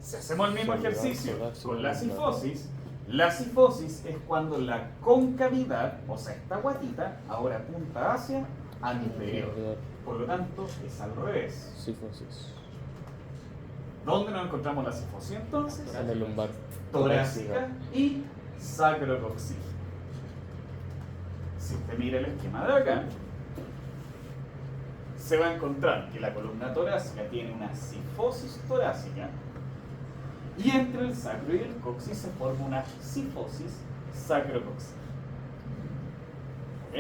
Speaker 1: Si hacemos el mismo
Speaker 2: Cervical,
Speaker 1: ejercicio
Speaker 2: torácica,
Speaker 1: con la
Speaker 2: lumbar.
Speaker 1: sifosis es cuando la concavidad, o sea, esta guatita, ahora apunta hacia anterior.
Speaker 2: Anterior.
Speaker 1: Por lo tanto, es al revés.
Speaker 2: Sífosis.
Speaker 1: ¿Dónde nos encontramos la sifosis entonces?
Speaker 2: En el lumbar.
Speaker 1: Torácica y sacrocoxígea. Si usted mira el esquema de acá, se va a encontrar que la columna torácica tiene una sifosis torácica y entre el sacro y el coxis se forma una sifosis sacrocoxígea. ¿Ok?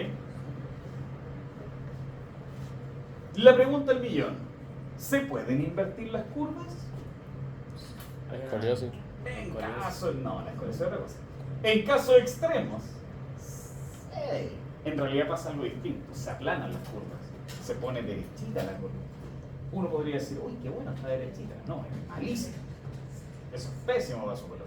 Speaker 1: La pregunta del millón: ¿se pueden invertir las curvas?
Speaker 2: Escoliosis.
Speaker 1: En caso, no, la escoliosis es otra cosa. En casos extremos, sí. En realidad pasa algo distinto, se aplanan las curvas, se pone derechita la curva. Uno podría decir, uy, qué bueno está derechita. No, es malísimo. Eso es pésimo para su columna.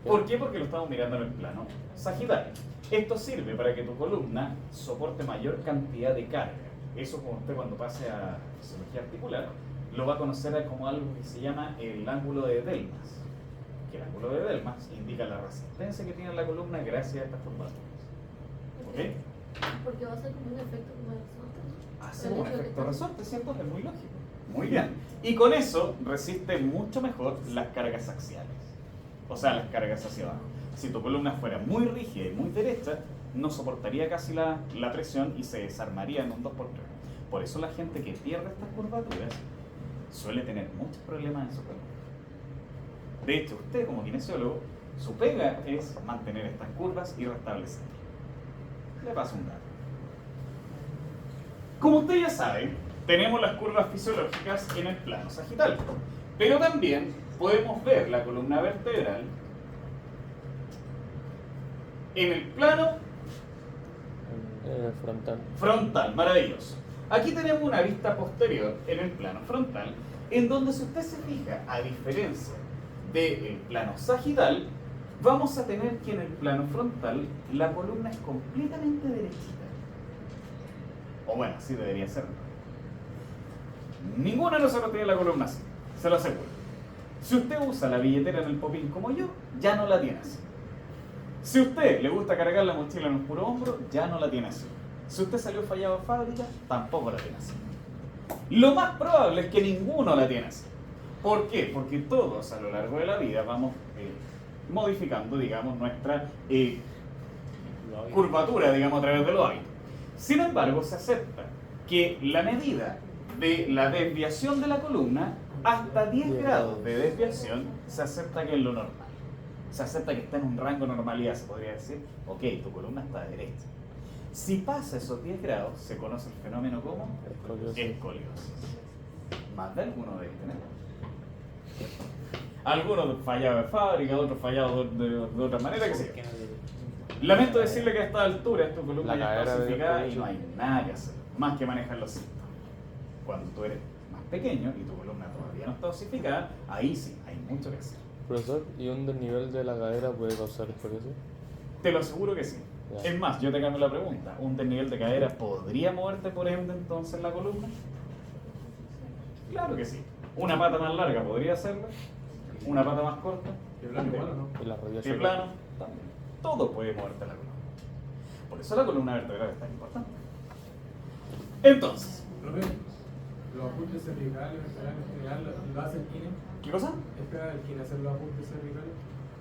Speaker 1: ¿Por qué? Porque lo estamos mirando en el plano sagital. Esto sirve para que tu columna soporte mayor cantidad de carga. Eso, como usted cuando pase a cirugía articular, lo va a conocer como algo que se llama el ángulo de Delmas. Que el ángulo de Delmas indica la resistencia que tiene la columna gracias a estas curvaturas. ¿Ok?
Speaker 5: Porque va a ser como un efecto como de resorte.
Speaker 1: Hace un efecto resorte, ¿cierto? Es muy lógico. Muy bien. Y con eso resiste mucho mejor las cargas axiales. O sea, las cargas hacia abajo. Si tu columna fuera muy rígida y muy derecha, no soportaría casi la presión y se desarmaría en un 2x3. Por eso la gente que pierde estas curvaturas suele tener muchos problemas en su columna. De hecho, usted como kinesiólogo, su pega es mantener estas curvas y restablecerlas. Le paso un dato. Como usted ya sabe, tenemos las curvas fisiológicas en el plano sagital, pero también podemos ver la columna vertebral en el plano
Speaker 2: Frontal.
Speaker 1: frontal. Maravilloso. Aquí tenemos una vista posterior en el plano frontal, en donde si usted se fija, a diferencia del plano sagital, vamos a tener que en el plano frontal la columna es completamente derechita. O bueno, así debería ser. Ninguno de nosotros tiene la columna así, se lo aseguro. Si usted usa la billetera en el popín como yo, ya no la tiene así. Si a usted le gusta cargar la mochila en un puro hombro, ya no la tiene así. Si usted salió fallado de fábrica, tampoco la tiene así. Lo más probable es que ninguno la tiene así. ¿Por qué? Porque todos a lo largo de la vida vamos modificando, digamos, nuestra curvatura, digamos, a través de los hábitos. Sin embargo, se acepta que la medida de la desviación de la columna, hasta 10 grados de desviación, se acepta que es lo normal. Se acepta que está en un rango de normalidad, se podría decir, ok, tu columna está derecha. Si pasa esos 10 grados, se conoce el fenómeno como escoliosis. Más de alguno debe tener. Algunos fallados de fábrica, otros fallados de otra manera, que sea. Lamento decirle que a esta altura tu columna
Speaker 2: La
Speaker 1: ya está
Speaker 2: cadera de
Speaker 1: osificada y
Speaker 2: derecho.
Speaker 1: no hay nada que hacer, más que manejar los síntomas. Cuando tú eres más pequeño y tu columna todavía no está osificada, ahí sí hay mucho que hacer.
Speaker 2: Profesor, ¿y un desnivel de la cadera puede causar escoliosis?
Speaker 1: Te lo aseguro que sí.
Speaker 2: Ya.
Speaker 1: Es más, yo te cambio la pregunta. ¿Un desnivel de cadera podría moverte, por ende, entonces la columna? Claro que sí. ¿Una pata más larga podría hacerlo? ¿Una pata más corta?
Speaker 4: De plano igual, ¿o no?
Speaker 2: Y la rodilla
Speaker 1: De plano, también. Todo puede moverte la columna. Por eso la columna vertebral es tan importante. Entonces,
Speaker 4: Profe, los ajustes cervicales, en general, ¿lo hace el kine?
Speaker 1: ¿qué cosa?
Speaker 4: ¿Espera el kine hacer los ajustes cervicales?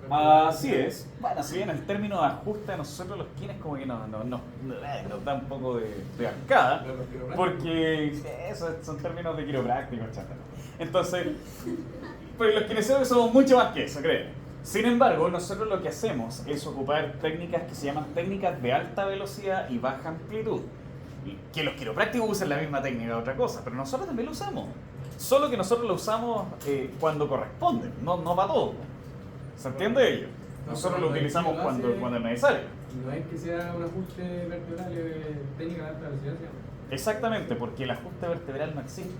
Speaker 1: Así es. Bueno, si bien el término de ajuste a nosotros los kines como que nos da un poco de arcada,
Speaker 4: Pero los quiroprácticos.
Speaker 1: porque esos son términos de quiroprácticos, chata. Entonces, pues los kinesiólogos somos mucho más que eso, créeme. Sin embargo, nosotros lo que hacemos es ocupar técnicas que se llaman técnicas de alta velocidad y baja amplitud. Que los quiroprácticos usan la misma técnica, otra cosa, pero nosotros también lo usamos. Solo que nosotros lo usamos cuando corresponde, no para todo. ¿Se entiende ello? Nosotros lo utilizamos cuando es necesario.
Speaker 4: No es que sea un ajuste vertebral, técnica de alta velocidad,
Speaker 1: Exactamente, porque el ajuste vertebral no existe.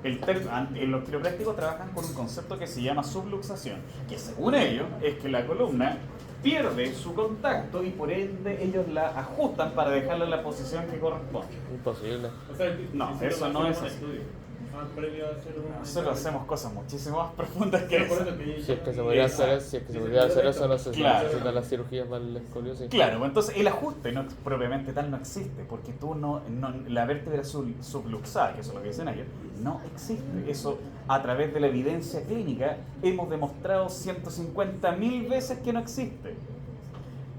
Speaker 1: En los quiroprácticos trabajan con un concepto que se llama subluxación, que según ellos es que la columna pierde su contacto y por ende ellos la ajustan para dejarla en la posición que corresponde.
Speaker 2: Imposible.
Speaker 3: O sea,
Speaker 1: No,
Speaker 3: hicieron
Speaker 1: eso no es
Speaker 3: un
Speaker 1: así.
Speaker 3: estudio. Previo a hacer un
Speaker 1: Nosotros hacemos cosas muchísimo más profundas que
Speaker 3: Pero por
Speaker 1: eso.
Speaker 3: eso que
Speaker 2: Si es que se podría hacer, si es que se podría hacer eso, no se
Speaker 1: Claro.
Speaker 2: necesitan las cirugías para la escoliosis.
Speaker 1: Claro, pues entonces el ajuste no, propiamente tal no existe, porque la vértebra subluxada, que eso es lo que dicen ellos, no existe. Eso a través de la evidencia clínica hemos demostrado 150.000 veces que no existe.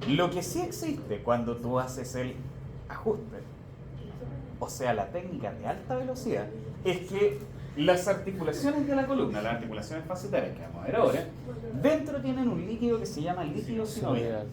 Speaker 1: Lo que sí existe cuando tú haces el ajuste, o sea, la técnica de alta velocidad, es que las articulaciones de la columna, las articulaciones facetarias que vamos a ver ahora, dentro tienen un líquido que se llama líquido sinovial.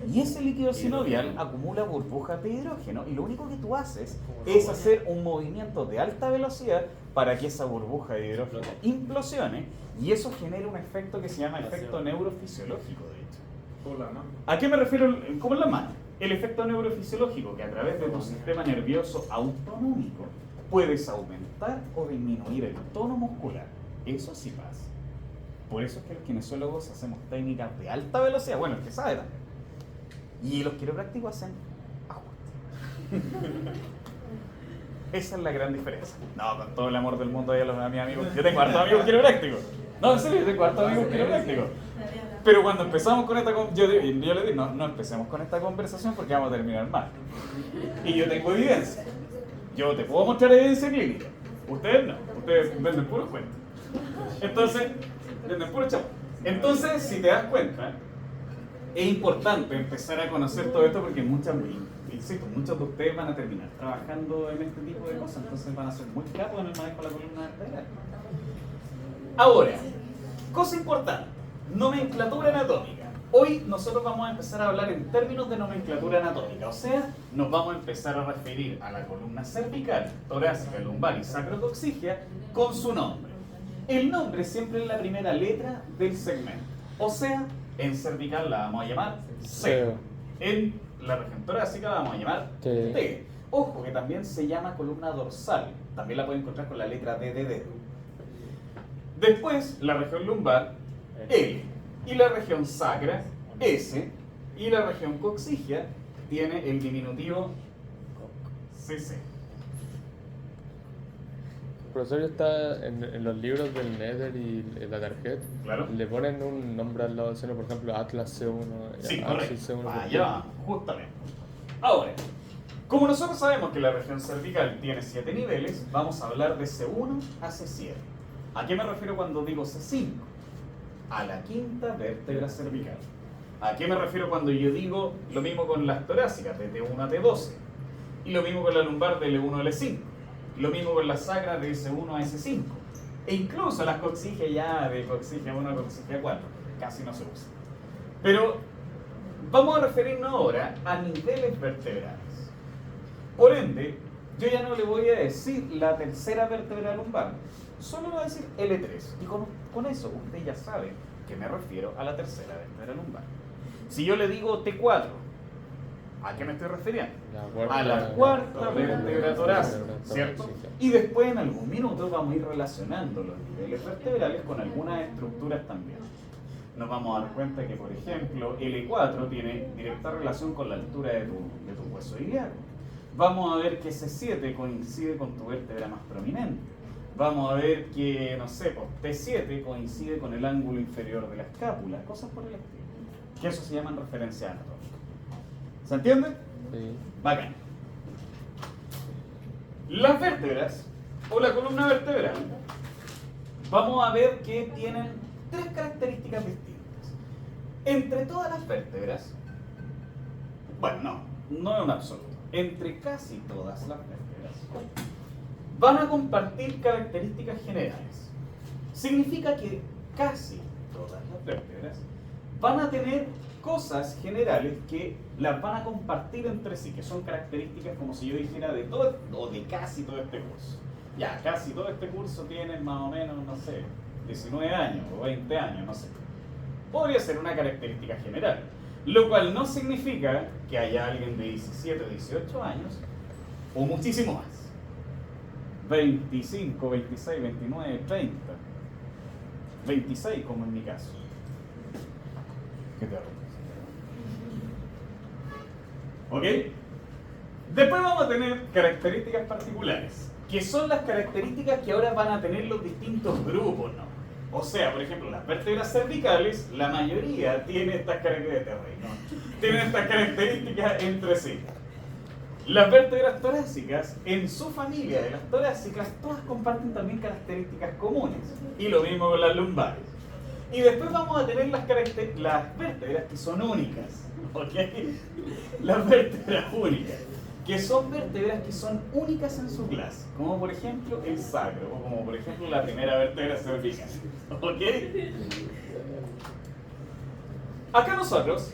Speaker 1: Y ese líquido sinovial acumula burbujas de hidrógeno y lo único que tú haces es hacer un movimiento de alta velocidad para que esa burbuja de hidrógeno implosione y eso genera un efecto que se llama efecto neurofisiológico, de hecho.
Speaker 3: por la mano.
Speaker 1: ¿A qué me refiero como en la mano? El efecto neurofisiológico que a través de tu sistema nervioso autonómico puedes aumentar o disminuir el tono muscular. Eso sí pasa. Por eso es que los kinesiólogos hacemos técnicas de alta velocidad. Bueno, el que sabe también. Y los quiroprácticos hacen ajuste. Esa es la gran diferencia. No, con todo el amor del mundo a mis amigos. Yo tengo hartos amigos quiroprácticos. No, en serio, yo tengo hartos amigos quiroprácticos. Pero cuando empezamos con esta yo le digo, no empecemos con esta conversación porque vamos a terminar mal. Y yo tengo evidencia. Yo te puedo mostrar evidencia clínica. Ustedes no. Ustedes venden puros cuentos. Entonces, venden puro chavo. Entonces, si te das cuenta, es importante empezar a conocer todo esto porque insisto, muchos de ustedes van a terminar trabajando en este tipo de cosas. Entonces van a ser muy capos en el manejo de la columna vertebral. Ahora, cosa importante. Nomenclatura anatómica. Hoy nosotros vamos a empezar a hablar en términos de nomenclatura anatómica, o sea, nos vamos a empezar a referir a la columna cervical, torácica, lumbar y sacrocoxigia con su nombre. El nombre siempre es la primera letra del segmento, o sea, en cervical la vamos a llamar C, en la región torácica la vamos a llamar T. Ojo que también se llama columna dorsal, también la pueden encontrar con la letra D de dedo. Después, la región lumbar, L, y la región sacra, S, y la región coxigia tiene el diminutivo CC.
Speaker 2: Profesor, está en los libros del Nether y la tarjeta.
Speaker 1: Claro.
Speaker 2: Le ponen un nombre al lado del seno, por ejemplo, Atlas C1.
Speaker 1: Sí,
Speaker 2: Axis
Speaker 1: correcto.
Speaker 2: C1.
Speaker 1: Allá vamos, justamente. Ahora, como nosotros sabemos que la región cervical tiene 7 niveles, vamos a hablar de C1 a C7. ¿A qué me refiero cuando digo C5? A la quinta vértebra cervical. ¿A qué me refiero cuando yo digo lo mismo con las torácicas, de T1 a T12? Y lo mismo con la lumbar de L1 a L5. Lo mismo con la sacra de S1 a S5. E incluso las coxigias ya de coxigia 1 a coxigia 4. Casi no se usan. Pero vamos a referirnos ahora a niveles vertebrales. Por ende, yo ya no le voy a decir la tercera vértebra lumbar. Solo voy a decir L3. Y con eso usted ya sabe que me refiero a la tercera vértebra lumbar. Si yo le digo T4, ¿a qué me estoy refiriendo? A la cuarta vértebra torácica, ¿cierto? Y después en algún minuto vamos a ir relacionando los niveles vertebrales con algunas estructuras también. Nos vamos a dar cuenta que, por ejemplo, L4 tiene directa relación con la altura de tu hueso ilíaco. Vamos a ver que C7 coincide con tu vértebra más prominente. Vamos a ver que, no sé, pues T7 coincide con el ángulo inferior de la escápula, cosas por el estilo. Que eso se llaman referencias anatómicas. ¿Se entiende?
Speaker 2: Sí.
Speaker 1: Bacán. Las vértebras, o la columna vertebral, vamos a ver que tienen 3 características distintas. Entre todas las vértebras, bueno, no es un absoluto, entre casi todas las vértebras, van a compartir características generales. Significa que casi todas las vértebras van a tener cosas generales que las van a compartir entre sí, que son características como si yo dijera de todo o de casi todo este curso. Ya, casi todo este curso tiene más o menos, no sé, 19 años o 20 años, no sé. Podría ser una característica general, lo cual no significa que haya alguien de 17 o 18 años o muchísimo más. 25, 26, 29, 30. 26 como en mi caso. ¿Qué te arrugas? ¿Ok? Después vamos a tener características particulares, que son las características que ahora van a tener los distintos grupos, ¿no? O sea, por ejemplo, las vértebras cervicales, la mayoría tiene estas características, ¿no? Tienen estas características entre sí. Las vértebras torácicas, en su familia de las torácicas, todas comparten también características comunes. Y lo mismo con las lumbares. Y después vamos a tener las vértebras que son únicas. ¿Ok? Las vértebras únicas. Que son vértebras que son únicas en su clase. Como por ejemplo el sacro. O como por ejemplo la primera vértebra cervical. ¿Ok? Acá nosotros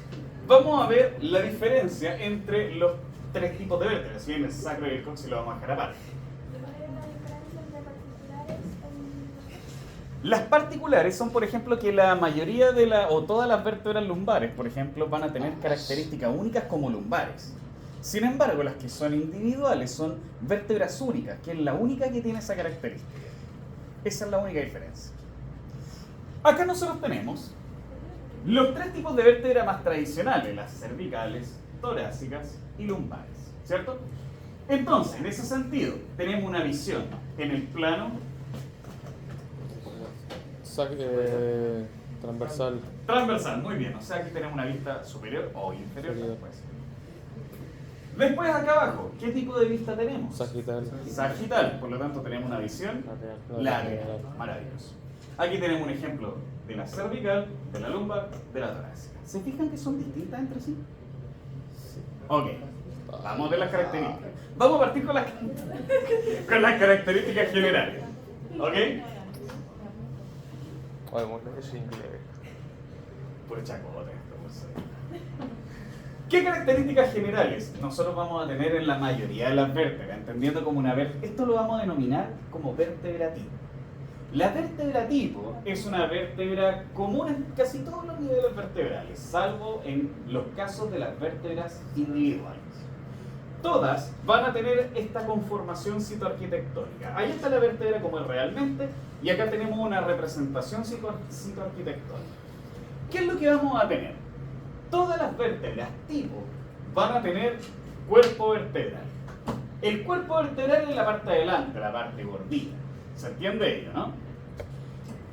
Speaker 1: vamos a ver la diferencia entre los tres tipos de vértebras. Si bien el sacro y el coxis lo vamos a dejar aparte. Las particulares son, por ejemplo, que la mayoría o todas las vértebras lumbares, por ejemplo, van a tener características únicas como lumbares. Sin embargo, las que son individuales son vértebras únicas, que es la única que tiene esa característica. Esa es la única diferencia. Acá nosotros tenemos los tres tipos de vértebras más tradicionales, las cervicales, torácicas y lumbares, ¿cierto? Entonces, en ese sentido, tenemos una visión en el plano
Speaker 2: transversal.
Speaker 1: transversal, muy bien. O sea, aquí tenemos una vista superior o inferior.
Speaker 2: Superior.
Speaker 1: Después, acá abajo, ¿qué tipo de vista tenemos?
Speaker 2: Sagital.
Speaker 1: Sagital, por lo tanto tenemos una visión lateral. Maravilloso. Aquí tenemos un ejemplo de la cervical, de la lumbar, de la torácica. ¿Se fijan que son distintas entre sí? Ok, vamos a ver las características. Vamos a partir con las características generales. ¿Ok?
Speaker 2: Ay, bueno, es inglés.
Speaker 1: Por chacota esto, por ser. ¿Qué características generales nosotros vamos a tener en la mayoría de las vértebras? Entendiendo como una vértebra, esto lo vamos a denominar como vértebra tipo. La vértebra tipo es una vértebra común en casi todos los niveles vertebrales, salvo en los casos de las vértebras individuales. Todas van a tener esta conformación citoarquitectónica. Ahí está la vértebra como es realmente, y acá tenemos una representación citoarquitectónica. ¿Qué es lo que vamos a tener? Todas las vértebras tipo van a tener cuerpo vertebral. El cuerpo vertebral es la parte de adelante, la parte gordita. ¿Se entiende ello, no?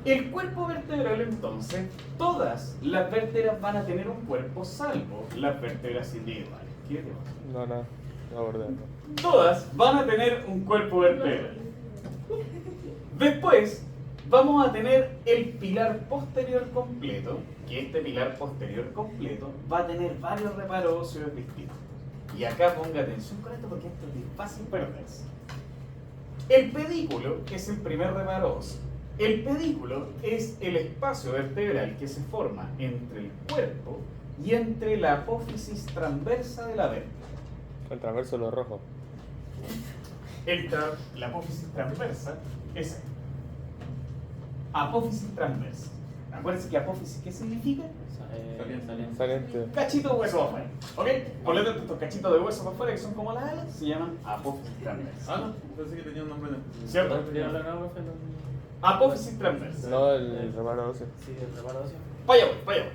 Speaker 1: El cuerpo vertebral, entonces, todas las vértebras van a tener un cuerpo salvo las vértebras individuales. ¿Qué te pasa?
Speaker 2: No, abordando.
Speaker 1: Todas van a tener un cuerpo vertebral. Después vamos a tener el pilar posterior completo, que este pilar posterior completo va a tener varios reparos óseos distintos. Y acá ponga atención con esto porque esto es fácil perderse. El pedículo es el primer reparo óseo. El pedículo es el espacio vertebral que se forma entre el cuerpo y entre la apófisis transversa de la vértebra.
Speaker 2: El transverso lo rojo.
Speaker 1: La apófisis transversa es apófisis transversa. Acuérdense que apófisis, ¿qué significa?
Speaker 2: Saliente.
Speaker 1: Cachito de hueso para afuera. ¿Ok? Por lo tanto, estos cachitos de hueso para afuera, que son como las alas, se llaman apófisis transversa.
Speaker 3: Ah, no, pensé que tenía un nombre de...
Speaker 1: ¿Cierto? Apófisis transversa.
Speaker 2: No, el reparo óseo.
Speaker 6: Sí, el reparo óseo.
Speaker 1: Vaya voy, vaya voy.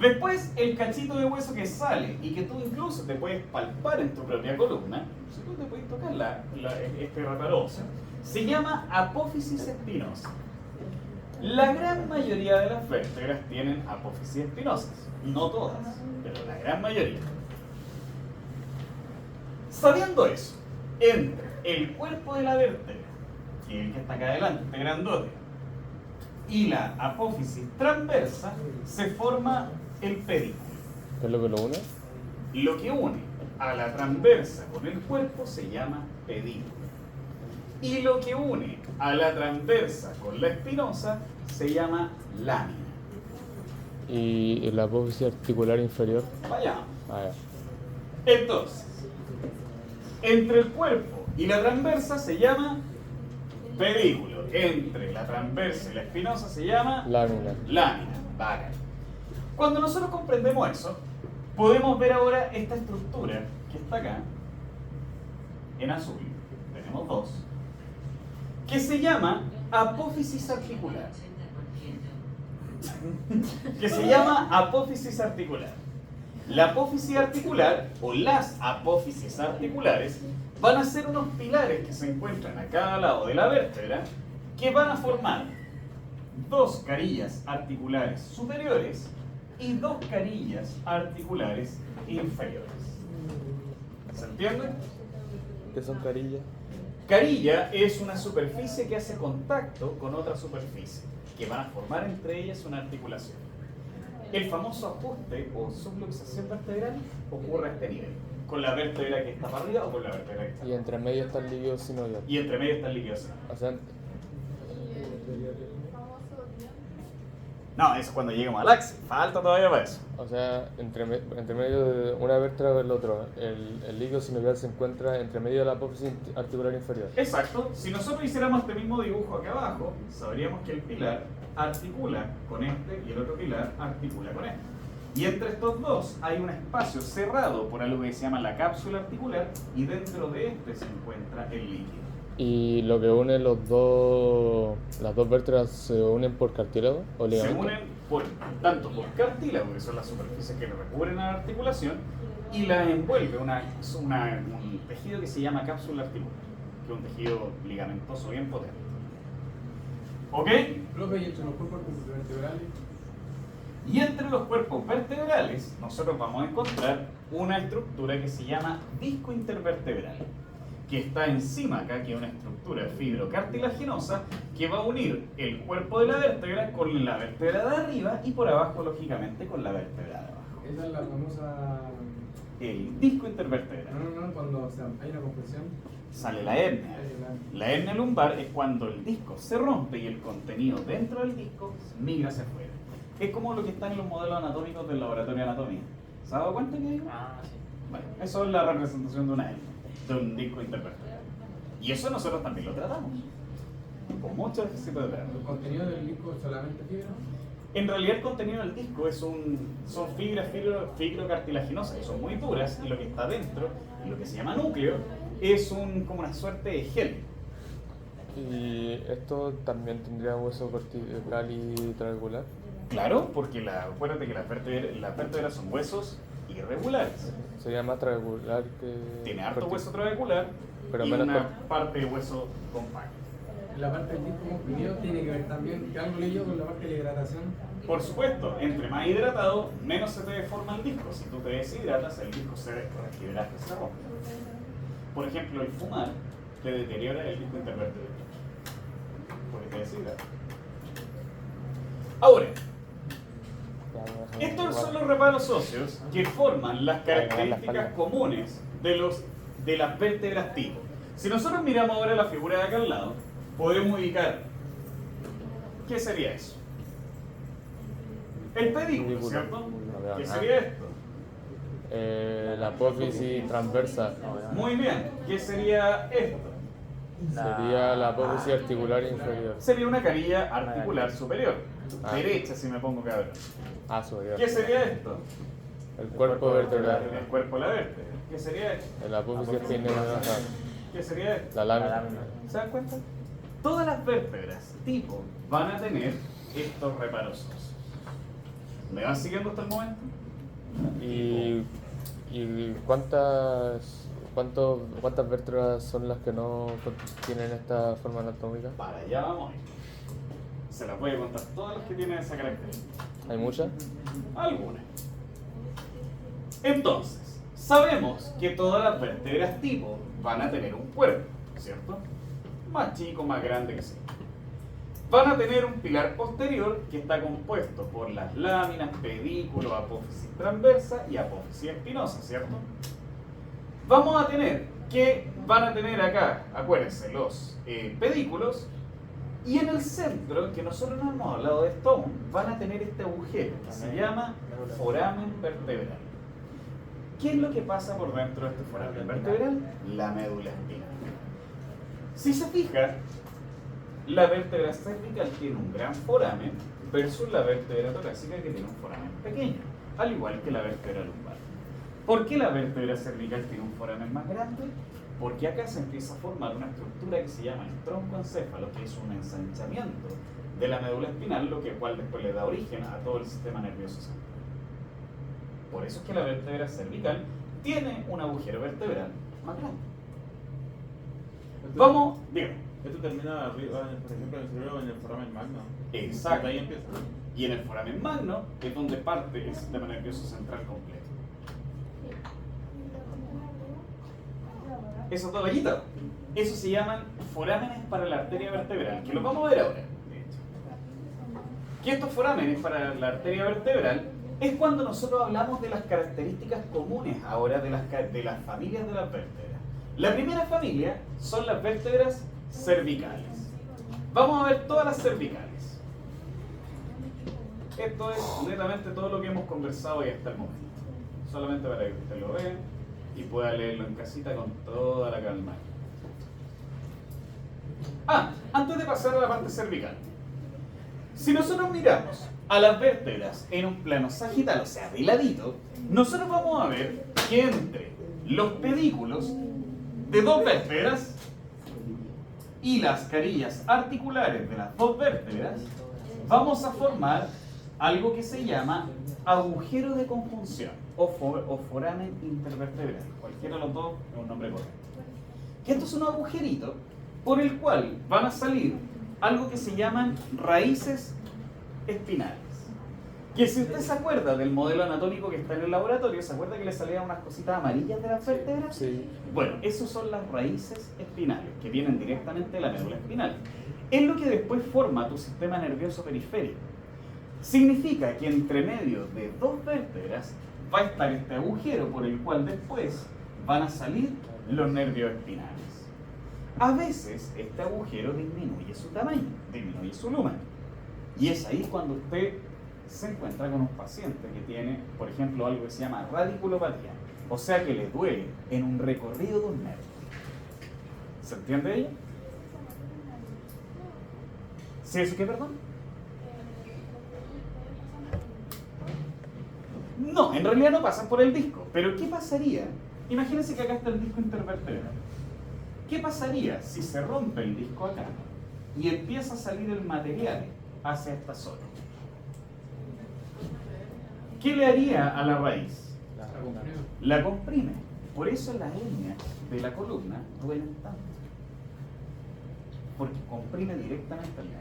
Speaker 1: Después, el cachito de hueso que sale y que tú incluso te puedes palpar en tu propia columna, si tú te puedes tocar este reparo óseo, se llama apófisis espinosa. La gran mayoría de las vértebras tienen apófisis espinosas. No todas, pero la gran mayoría. Sabiendo eso, entre el cuerpo de la vértebra, que es el que está acá adelante, este grandote, y la apófisis transversa, se forma el pedículo.
Speaker 2: ¿Qué es lo que lo une?
Speaker 1: Lo que une a la transversa con el cuerpo se llama pedículo. Y lo que une a la transversa con la espinosa se llama lámina.
Speaker 2: ¿Y la apófisis articular inferior?
Speaker 1: Vaya.
Speaker 2: Ah,
Speaker 1: Entonces, entre el cuerpo y la transversa se llama pedículo. Entre la transversa y la espinosa se llama
Speaker 2: lámina.
Speaker 1: lámina. Bacán. Cuando nosotros comprendemos eso, podemos ver ahora esta estructura que está acá, en azul. Tenemos dos. que se llama apófisis articular. Que se llama apófisis articular. La apófisis articular o las apófisis articulares van a ser unos pilares que se encuentran a cada lado de la vértebra que van a formar dos carillas articulares superiores y dos carillas articulares inferiores. ¿Se entiende?
Speaker 2: ¿Qué son carillas?
Speaker 1: Carilla es una superficie que hace contacto con otra superficie, que van a formar entre ellas una articulación. El famoso ajuste o subluxación vertebral ocurre a este nivel, con la vértebra que está para arriba o con la vértebra que está
Speaker 2: Y
Speaker 1: para
Speaker 2: entre medio está el líquido sinovial.
Speaker 1: y entre medio está el líquido sinovial.
Speaker 2: O sea,
Speaker 1: No, eso es cuando lleguemos al axis. Falta todavía para eso.
Speaker 2: entre medio de una vértebra del otro, el líquido sinovial se encuentra entre medio de la apófisis articular inferior.
Speaker 1: Exacto. Si nosotros hiciéramos este mismo dibujo acá abajo, sabríamos que el pilar articula con este y el otro pilar articula con este. Y entre estos dos hay un espacio cerrado por algo que se llama la cápsula articular y dentro de este se encuentra el líquido.
Speaker 2: Y lo que une las dos vértebras se unen por cartílago o
Speaker 1: Se
Speaker 2: ligamento.
Speaker 1: unen tanto por cartílago, que son las superficies que recubren a la articulación, y las envuelve un tejido que se llama cápsula articular, que es un tejido ligamentoso bien potente. ¿Ok?
Speaker 4: Profe, y entre los cuerpos vertebrales.
Speaker 1: Y entre los cuerpos vertebrales, nosotros vamos a encontrar una estructura que se llama disco intervertebral, que está encima acá, que es una estructura fibrocartilaginosa que va a unir el cuerpo de la vértebra con la vértebra de arriba y por abajo, lógicamente, con la vértebra de abajo.
Speaker 4: Esa es la famosa.
Speaker 1: El disco intervertebral.
Speaker 4: No, cuando hay una compresión.
Speaker 1: Sale la hernia. La hernia lumbar es cuando el disco se rompe y el contenido dentro del disco migra hacia afuera. Es como lo que está en los modelos anatómicos del laboratorio de anatomía. ¿Se ha dado cuenta que digo?
Speaker 6: Ah, sí.
Speaker 1: Bueno, eso es la representación de una hernia, de un disco intervertebral. Y eso nosotros también lo tratamos, con mucho ejercicio de terapia.
Speaker 4: ¿El contenido del disco es solamente fibra?
Speaker 1: En realidad el contenido del disco son fibras fibrocartilaginosas que son muy duras y lo que está dentro, y lo que se llama núcleo, es como una suerte de gel.
Speaker 2: ¿Y esto también tendría hueso vertebral y trabecular?
Speaker 1: Claro, porque acuérdate que las vértebras son huesos irregulares.
Speaker 2: Sería más trabecular que...
Speaker 1: Tiene harto
Speaker 2: vertebral.
Speaker 1: hueso trabecular
Speaker 2: Pero
Speaker 1: y
Speaker 2: menos
Speaker 1: una
Speaker 2: corto.
Speaker 1: parte de hueso compacto.
Speaker 4: La parte del disco comprimido tiene que ver también, que algo leí yo con la parte de la hidratación.
Speaker 1: Por supuesto, entre más hidratado, menos se te deforma el disco. Si tú te deshidratas, el disco se requerirá que se rompa. Por ejemplo, el fumar te deteriora el disco intervertebral, porque te deshidrata. Ahora, estos son los reparos óseos que forman las características comunes de las vértebras tipo. Si nosotros miramos ahora la figura de acá al lado, podemos ubicar, ¿qué sería eso? El pedículo, ¿cierto? ¿Qué sería esto?
Speaker 2: La apófisis transversa.
Speaker 1: Muy bien, ¿qué sería esto?
Speaker 2: Sería la apófisis articular inferior.
Speaker 1: Sería una carilla articular superior.
Speaker 2: Ah.
Speaker 1: Derecha, si me pongo cabrón.
Speaker 2: Ah, superior.
Speaker 1: ¿Qué sería esto?
Speaker 2: El cuerpo vertebral.
Speaker 1: El cuerpo de la vértebra. ¿Qué sería esto?
Speaker 2: La apófisis espinal.
Speaker 1: ¿Qué sería esto?
Speaker 2: La lámina.
Speaker 1: ¿Se dan cuenta? Todas las vértebras tipo van a tener estos reparos óseos. ¿Me van siguiendo hasta el momento?
Speaker 2: ¿Y cuántas vértebras son las que no tienen esta forma anatómica?
Speaker 1: Para allá vamos a ir. Se las voy a contar todas las que tienen esa característica.
Speaker 2: ¿Hay muchas?
Speaker 1: Algunas. Entonces, sabemos que todas las vértebras tipo van a tener un cuerpo, ¿cierto? Más chico, más grande que sea. Van a tener un pilar posterior que está compuesto por las láminas, pedículo, apófisis transversa y apófisis espinosa, ¿cierto? Vamos a tener que van a tener acá, acuérdense, los pedículos, y en el centro, que nosotros no hemos hablado de esto aún, van a tener este agujero que se llama foramen vertebral. ¿Qué es lo que pasa por dentro de este foramen vertebral? La médula espinal. Si se fija, la vértebra cervical tiene un gran foramen versus la vértebra torácica que tiene un foramen pequeño, al igual que la vértebra lumbar. ¿Por qué la vértebra cervical tiene un foramen más grande? Porque acá se empieza a formar una estructura que se llama el troncoencéfalo, que es un ensanchamiento de la médula espinal, lo que cual después le da origen a todo el sistema nervioso central. Por eso es que la vértebra cervical tiene un agujero vertebral más grande. Vamos, dígame.
Speaker 3: Esto termina arriba, por ejemplo, en el cerebro, en el foramen magno.
Speaker 1: Exacto.
Speaker 3: Ahí empieza.
Speaker 1: Y en el foramen magno es donde parte el sistema nervioso central completo. Esos dos vellitos, eso se llaman forámenes para la arteria vertebral, que los vamos a ver ahora, de hecho. Que estos forámenes para la arteria vertebral es cuando nosotros hablamos de las características comunes ahora de las familias de las vértebras. La primera familia son las vértebras cervicales. Vamos a ver todas las cervicales. Esto es netamente todo lo que hemos conversado hoy hasta el momento. Solamente para que usted lo vea y pueda leerlo en casita con toda la calma. Antes de pasar a la parte cervical. Si nosotros miramos a las vértebras en un plano sagital, o sea, de ladito, nosotros vamos a ver que entre los pedículos de dos vértebras y las carillas articulares de las dos vértebras, vamos a formar algo que se llama agujero de conjunción o foramen intervertebral. Cualquiera de los dos es un nombre correcto. Esto es un agujerito por el cual van a salir algo que se llaman raíces espinales. Que si usted se acuerda del modelo anatómico que está en el laboratorio, ¿se acuerda que le salían unas cositas amarillas de las vértebras?
Speaker 2: Sí.
Speaker 1: Bueno, esas son las raíces espinales, que vienen directamente de la médula espinal. Es lo que después forma tu sistema nervioso periférico. Significa que entre medio de dos vértebras va a estar este agujero por el cual después van a salir los nervios espinales. A veces este agujero disminuye su tamaño, disminuye su lumen. Y es ahí cuando usted se encuentra con un paciente que tiene, por ejemplo, algo que se llama radiculopatía, o sea que le duele en un recorrido de un nervio. ¿Se entiende ella? ¿Sí eso qué, perdón? No, en realidad no pasan por el disco. Pero ¿qué pasaría? Imagínense que acá está el disco intervertebral. ¿Qué pasaría si se rompe el disco acá y empieza a salir el material hacia esta zona? ¿Qué le haría a la raíz? La comprime. Por eso las hernias de la columna duelen tanto. Porque comprime directamente al nervio.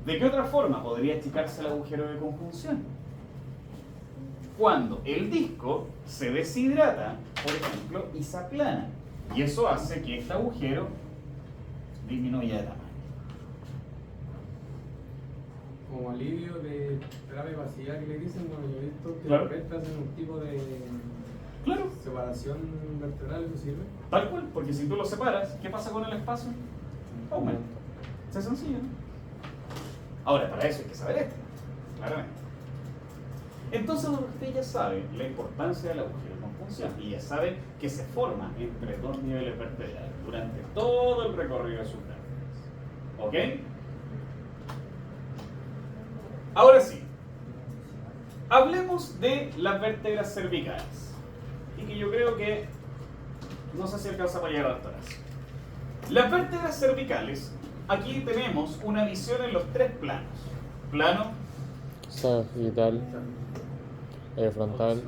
Speaker 1: ¿De qué otra forma podría achicarse el agujero de conjunción? Cuando el disco se deshidrata, por ejemplo, y se aplana. Y eso hace que este agujero disminuya de tamaño.
Speaker 4: Como alivio de terapia pasiva que le dicen, bueno, yo he visto que
Speaker 1: Claro.
Speaker 4: los restos hacen un tipo de
Speaker 1: Claro,
Speaker 4: separación vertebral, ¿eso sirve?
Speaker 1: tal cual, porque si tú lo separas, ¿qué pasa con el espacio? Aumenta. Es sencillo, ¿no? Ahora, para eso hay que saber esto, claramente. Entonces usted ya sabe la importancia del agujero de conjunción y ya sabe que se forma entre dos niveles vertebrales durante todo el recorrido de sus vértebras. ¿Ok? Ahora sí, hablemos de las vértebras cervicales. Y que yo creo que no sé si alcanza para llegar hasta atrás. Las vértebras cervicales, aquí tenemos una visión en los tres planos. Plano,
Speaker 2: Sagital, frontal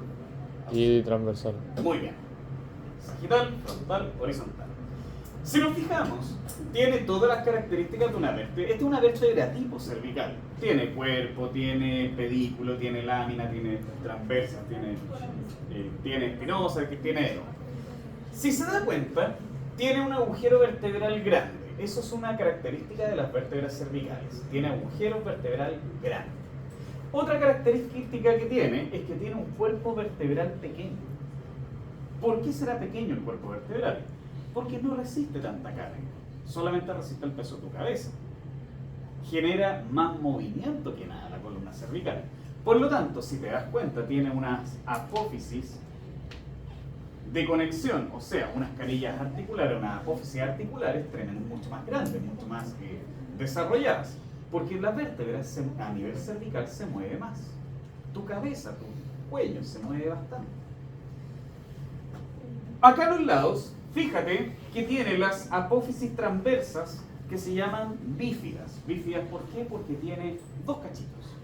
Speaker 2: y transversal.
Speaker 1: muy bien. Sagital, frontal, horizontal. Si nos fijamos, tiene todas las características de una vértebra. Esta es una vértebra tipo cervical. Tiene cuerpo, tiene pedículo, tiene lámina, tiene transversa, tiene espinosa, tiene... Si se da cuenta, tiene un agujero vertebral grande. Eso es una característica de las vértebras cervicales. Tiene agujero vertebral grande. Otra característica que tiene es que tiene un cuerpo vertebral pequeño. ¿Por qué será pequeño el cuerpo vertebral? Porque no resiste tanta carga, solamente resiste el peso de tu cabeza. Genera más movimiento que nada la columna cervical. Por lo tanto, si te das cuenta, tiene unas apófisis de conexión, o sea, unas carillas articulares, unas apófisis articulares tremendas, mucho más grandes, mucho más desarrolladas. Porque la vértebra a nivel cervical se mueve más. Tu cabeza, tu cuello se mueve bastante. Acá a los lados, fíjate que tiene las apófisis transversas que se llaman bífidas. ¿Bífidas por qué? Porque tiene dos cachitos.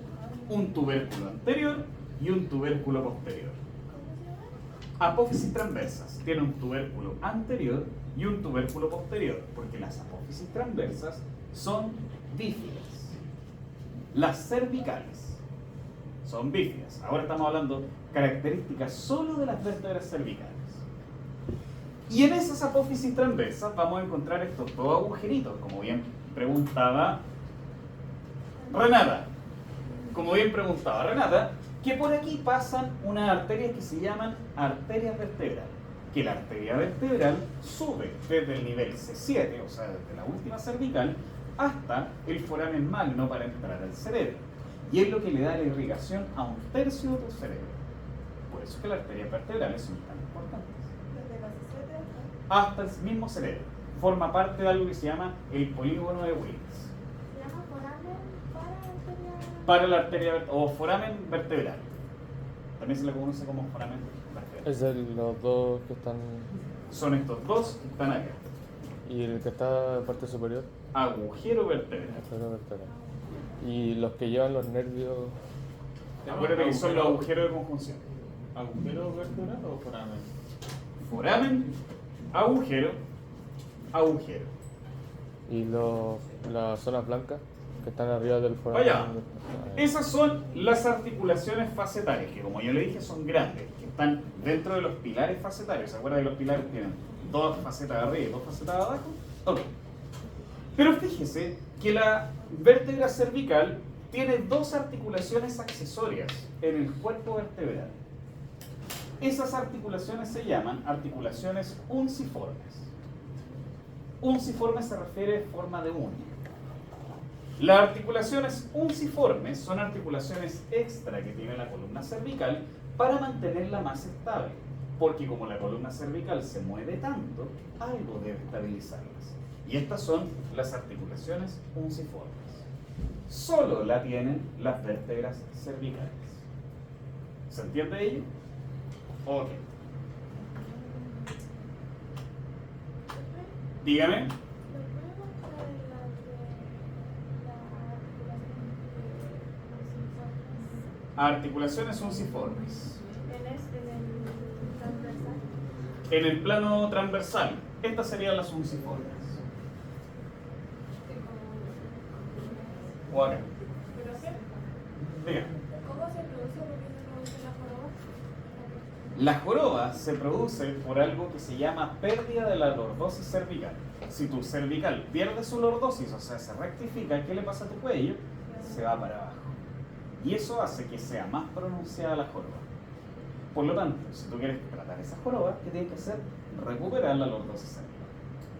Speaker 1: Un tubérculo anterior y un tubérculo posterior. Apófisis transversas. Tiene un tubérculo anterior y un tubérculo posterior, porque las apófisis transversas son bífidas. Las cervicales son bífidas. Ahora estamos hablando características solo de las vértebras cervicales. Y en esas apófisis transversas vamos a encontrar estos dos agujeritos, como bien preguntaba Renata. Que por aquí pasan unas arterias que se llaman arterias vertebrales. Que la arteria vertebral sube desde el nivel C7, o sea, desde la última cervical, hasta el foramen magno para entrar al cerebro. Y es lo que le da la irrigación a 1/3 del cerebro. Por eso es que las arterias vertebrales son tan importantes. Hasta el mismo cerebro. Forma parte de algo que se llama el polígono de Willis.
Speaker 5: ¿Se llama foramen
Speaker 1: Para la arteria o foramen vertebral. También se le conoce como foramen vertebral.
Speaker 2: Es de los dos que están.
Speaker 1: Son estos dos que están acá.
Speaker 2: Y el que está en parte superior.
Speaker 1: Agujero vertebral.
Speaker 2: Agujero vertebral. Y los que llevan los nervios.
Speaker 1: Acuérdate que son los agujeros de conjunción.
Speaker 3: ¿Agujero vertebral o foramen?
Speaker 1: Foramen, agujero, agujero.
Speaker 2: Y las zonas blancas que están arriba del foramen.
Speaker 1: Vaya. Esas son las articulaciones facetarias, que como yo le dije son grandes, que están dentro de los pilares facetarios. ¿Se acuerdan que los pilares tienen dos facetas de arriba y dos facetas de abajo? Ok. Pero fíjese que la vértebra cervical tiene dos articulaciones accesorias en el cuerpo vertebral. Esas articulaciones se llaman articulaciones unciformes. Unciforme se refiere a forma de uña. Las articulaciones unciformes son articulaciones extra que tiene la columna cervical para mantenerla más estable, porque como la columna cervical se mueve tanto, algo debe estabilizarlas. Y estas son las articulaciones unciformes. Solo la tienen las vértebras cervicales. ¿Se entiende ello? Ok. Dígame. Articulaciones unciformes. En el plano transversal, estas serían las unciformes. O acá. Dígame.
Speaker 5: ¿Cómo se produce? ¿Por qué se produce la joroba?
Speaker 1: La joroba se produce por algo que se llama pérdida de la lordosis cervical. Si tu cervical pierde su lordosis, o sea, se rectifica, ¿qué le pasa a tu cuello? Se va para abajo. Y eso hace que sea más pronunciada la joroba. Por lo tanto, si tú quieres tratar esa joroba, ¿qué tienes que hacer? Recuperar la lordosis cervical.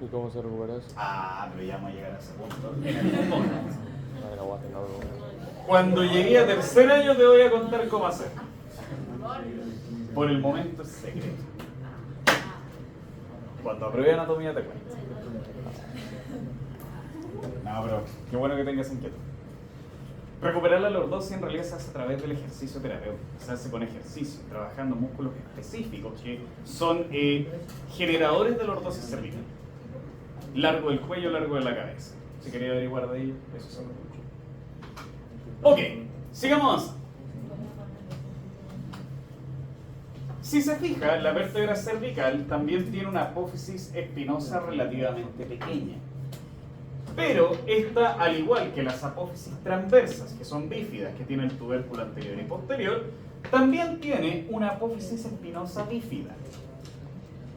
Speaker 2: ¿Y cómo se recupera eso?
Speaker 1: Ah, pero ya vamos a llegar a ese punto en el futuro.
Speaker 2: No, la guata, no.
Speaker 1: Cuando llegué a tercer año te voy a contar cómo hacer. Por el momento es secreto. Cuando apruebe anatomía te cuento. No, pero qué bueno que tengas inquietud. Recuperar la lordosis en realidad se hace a través del ejercicio terapéutico. Se hace con ejercicio, trabajando músculos específicos que son generadores de lordosis cervical. Largo del cuello, largo de la cabeza. Si quería averiguar de ello, eso se lo escucho. Ok, sigamos. Si se fija, la vértebra cervical también tiene una apófisis espinosa relativamente pequeña. Pero esta, al igual que las apófisis transversas, que son bífidas, que tienen el tubérculo anterior y posterior, también tiene una apófisis espinosa bífida.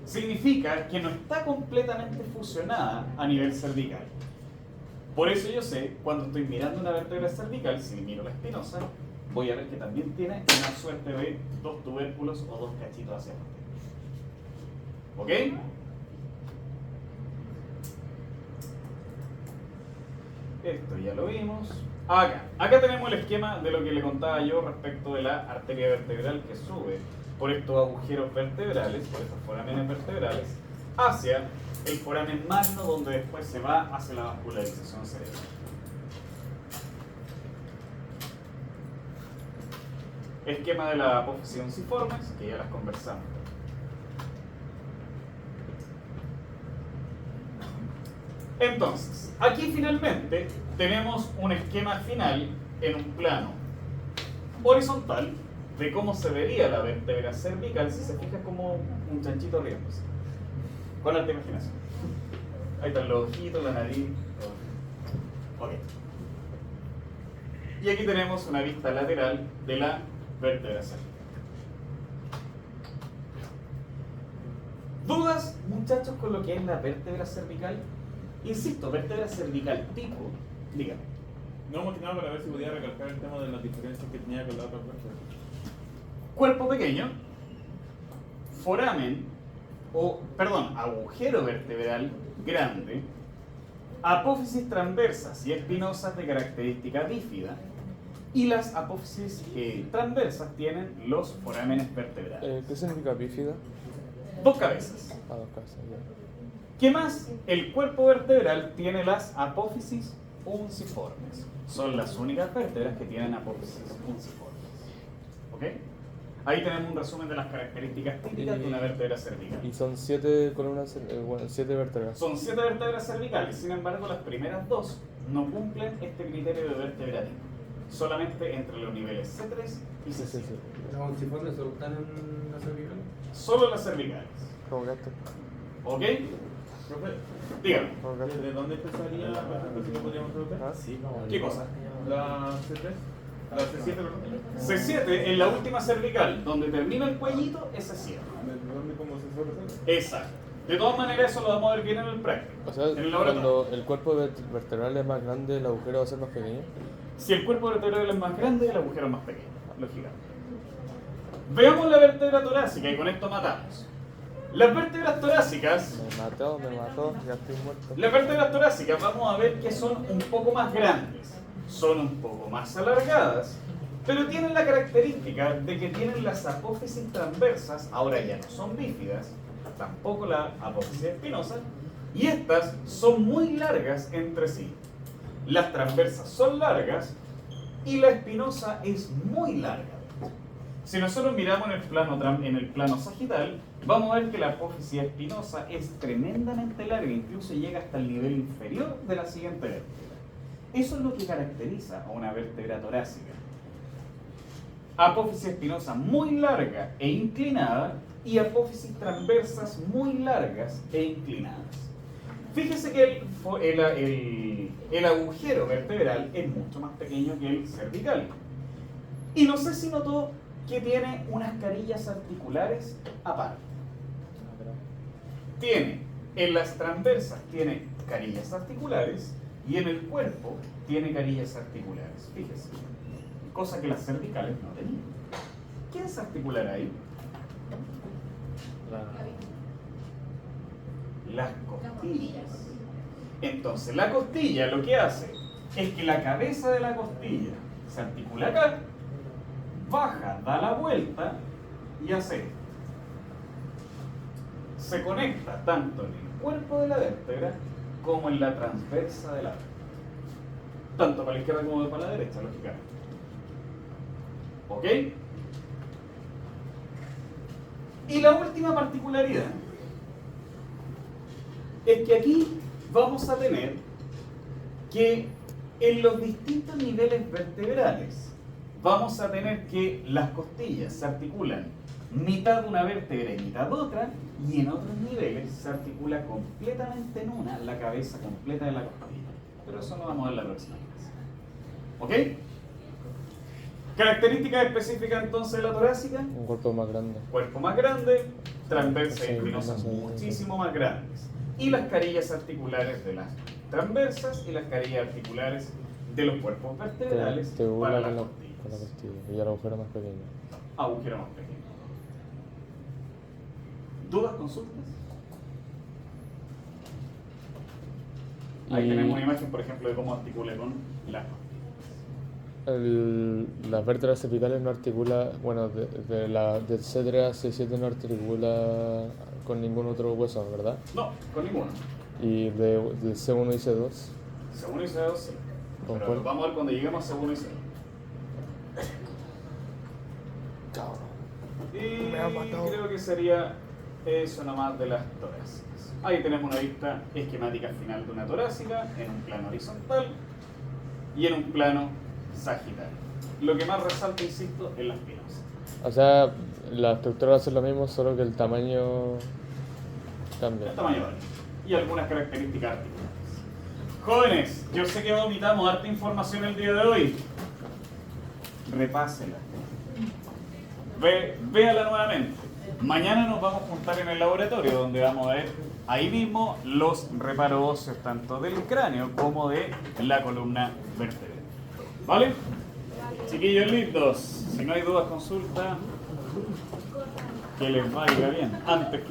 Speaker 1: Significa que no está completamente fusionada a nivel cervical. Por eso yo sé, cuando estoy mirando una vértebra cervical, si miro la espinosa, voy a ver que también tiene una suerte de dos tubérculos o dos cachitos hacia adelante. ¿Ok? Esto ya lo vimos. Acá tenemos el esquema de lo que le contaba yo respecto de la arteria vertebral que sube por estos agujeros vertebrales, por estos forámenes vertebrales, hacia el foramen magno, donde después se va hacia la vascularización cerebral. Esquema de la apófisis unciformes, que ya las conversamos. Entonces, aquí finalmente tenemos un esquema final en un plano horizontal de cómo se vería la vértebra cervical si se fija como un chanchito riéndose. Con alta imaginación. Ahí están los ojitos, la nariz, todo. Ok. Y aquí tenemos una vista lateral de la vértebra cervical. ¿Dudas, muchachos, con lo que es la vértebra cervical? Insisto, vértebra cervical tipo, dígame.
Speaker 3: No, más que nada para ver si podía recalcar el tema de las diferencias que tenía con la otra vértebra.
Speaker 1: Cuerpo pequeño, foramen, agujero vertebral grande, apófisis transversas y espinosas de característica bífida, y las apófisis transversas tienen los forámenes vertebrales.
Speaker 2: ¿Qué significa bífida?
Speaker 1: Dos cabezas.
Speaker 2: A dos cabezas, ya.
Speaker 1: ¿Qué más? El cuerpo vertebral tiene las apófisis unciformes. Son las únicas vértebras que tienen apófisis unciformes. ¿Ok? Ahí tenemos un resumen de las características típicas de una vértebra cervical.
Speaker 2: Y son 7 columnas, 7 vértebras.
Speaker 1: Son 7 vértebras cervicales, sin embargo las primeras 2 no cumplen este criterio de vértebra tipo. Solamente entre los niveles C3 y
Speaker 2: Sí,
Speaker 1: C5.
Speaker 2: sí, sí.
Speaker 4: ¿Los onciformes solo están en la cervical?
Speaker 1: Solo las cervicales.
Speaker 2: Como gato.
Speaker 1: ¿Ok?
Speaker 3: Profe,
Speaker 1: Dígame.
Speaker 2: Como gato.
Speaker 3: ¿desde dónde empezaría, por ejemplo, si lo podríamos preguntar?
Speaker 2: Ah,
Speaker 6: Sí, como
Speaker 1: ¿Qué cosa?
Speaker 3: La C3, la C7, perdón.
Speaker 1: C7 en la última cervical, donde termina el cuellito, es C7.
Speaker 3: ¿Desde dónde como se sobresale?
Speaker 1: Exacto. De todas maneras, eso lo vamos a ver bien en el práctico.
Speaker 2: O sea,
Speaker 1: en el laboratorio.
Speaker 2: cuando el cuerpo vertebral es más grande, el agujero va a ser más pequeño.
Speaker 1: Si el cuerpo vertebral es más grande, el agujero es más pequeño, lógicamente. Veamos la vértebra torácica y con esto matamos. Las vértebras torácicas,
Speaker 2: Me mató, ya estoy muerto.
Speaker 1: las vértebras torácicas vamos a ver que son un poco más grandes, son un poco más alargadas, pero tienen la característica de que tienen las apófisis transversas, ahora ya no son bífidas, tampoco la apófisis espinosa, y estas son muy largas entre sí. Las transversas son largas y la espinosa es muy larga. Si nosotros miramos en el plano sagital, vamos a ver que la apófisis espinosa es tremendamente larga, incluso llega hasta el nivel inferior de la siguiente vértebra. Eso es lo que caracteriza a una vértebra torácica. Apófisis espinosa muy larga e inclinada y apófisis transversas muy largas e inclinadas. Fíjese que el agujero vertebral es mucho más pequeño que el cervical. Y no sé si notó que tiene unas carillas articulares aparte. Tiene, en las transversas tiene carillas articulares y en el cuerpo tiene carillas articulares. Fíjese, cosa que las cervicales no tenían. ¿Qué es articular ahí? Las costillas. Entonces, la costilla lo que hace es que la cabeza de la costilla se articula acá, baja, da la vuelta y hace esto. Se conecta tanto en el cuerpo de la vértebra como en la transversa de la vértebra. Tanto para la izquierda como para la derecha, lógicamente. ¿Ok? Y la última particularidad es que aquí vamos a tener que en los distintos niveles vertebrales vamos a tener que las costillas se articulan mitad de una vértebra y mitad de otra, y en otros niveles se articula completamente en una la cabeza completa de la costilla. Pero eso lo vamos a ver la próxima clase. ¿Ok? Características específicas entonces de la torácica:
Speaker 2: Un cuerpo más grande.
Speaker 1: cuerpo más grande, transversas y
Speaker 2: Sí,
Speaker 1: espinosas
Speaker 2: sí, sí, sí.
Speaker 1: muchísimo más grandes, y las carillas articulares de las transversas y las carillas articulares de los cuerpos vertebrales
Speaker 2: Te
Speaker 1: para las
Speaker 2: con la
Speaker 1: costillas.
Speaker 2: costilla. Y el agujero más pequeño.
Speaker 1: Agujero más pequeño. ¿Dudas, consultas? Ahí
Speaker 2: Y-
Speaker 1: tenemos una imagen, por ejemplo, de cómo articula con las costillas.
Speaker 2: Las vértebras cervicales no articula, bueno, del C3 a C7 no articula con ningún otro hueso, ¿verdad?
Speaker 1: No, con ninguno.
Speaker 2: Y del C1 y C2,
Speaker 1: Según y C2, sí.
Speaker 2: ¿Con
Speaker 1: Pero
Speaker 2: cuál?
Speaker 1: vamos a ver cuando lleguemos a C1 y C2. Y
Speaker 2: Me ha matado.
Speaker 1: creo que sería Eso nomás de las torácicas. Ahí tenemos una vista esquemática final de una torácica en un plano horizontal y en un plano sagital. Lo que más resalta, insisto, es la espinosa.
Speaker 2: O sea, la estructura va a ser lo mismo, solo que el tamaño cambia.
Speaker 1: El tamaño vale. Y algunas características articulares. Jóvenes, yo sé que vomitamos harta información el día de hoy. Repásela. Véala nuevamente. Mañana nos vamos a juntar en el laboratorio donde vamos a ver ahí mismo los reparos óseos tanto del cráneo como de la columna vertebral. ¿Vale? Chiquillos lindos, si no hay dudas, consulta. Que les vaya bien. Antes que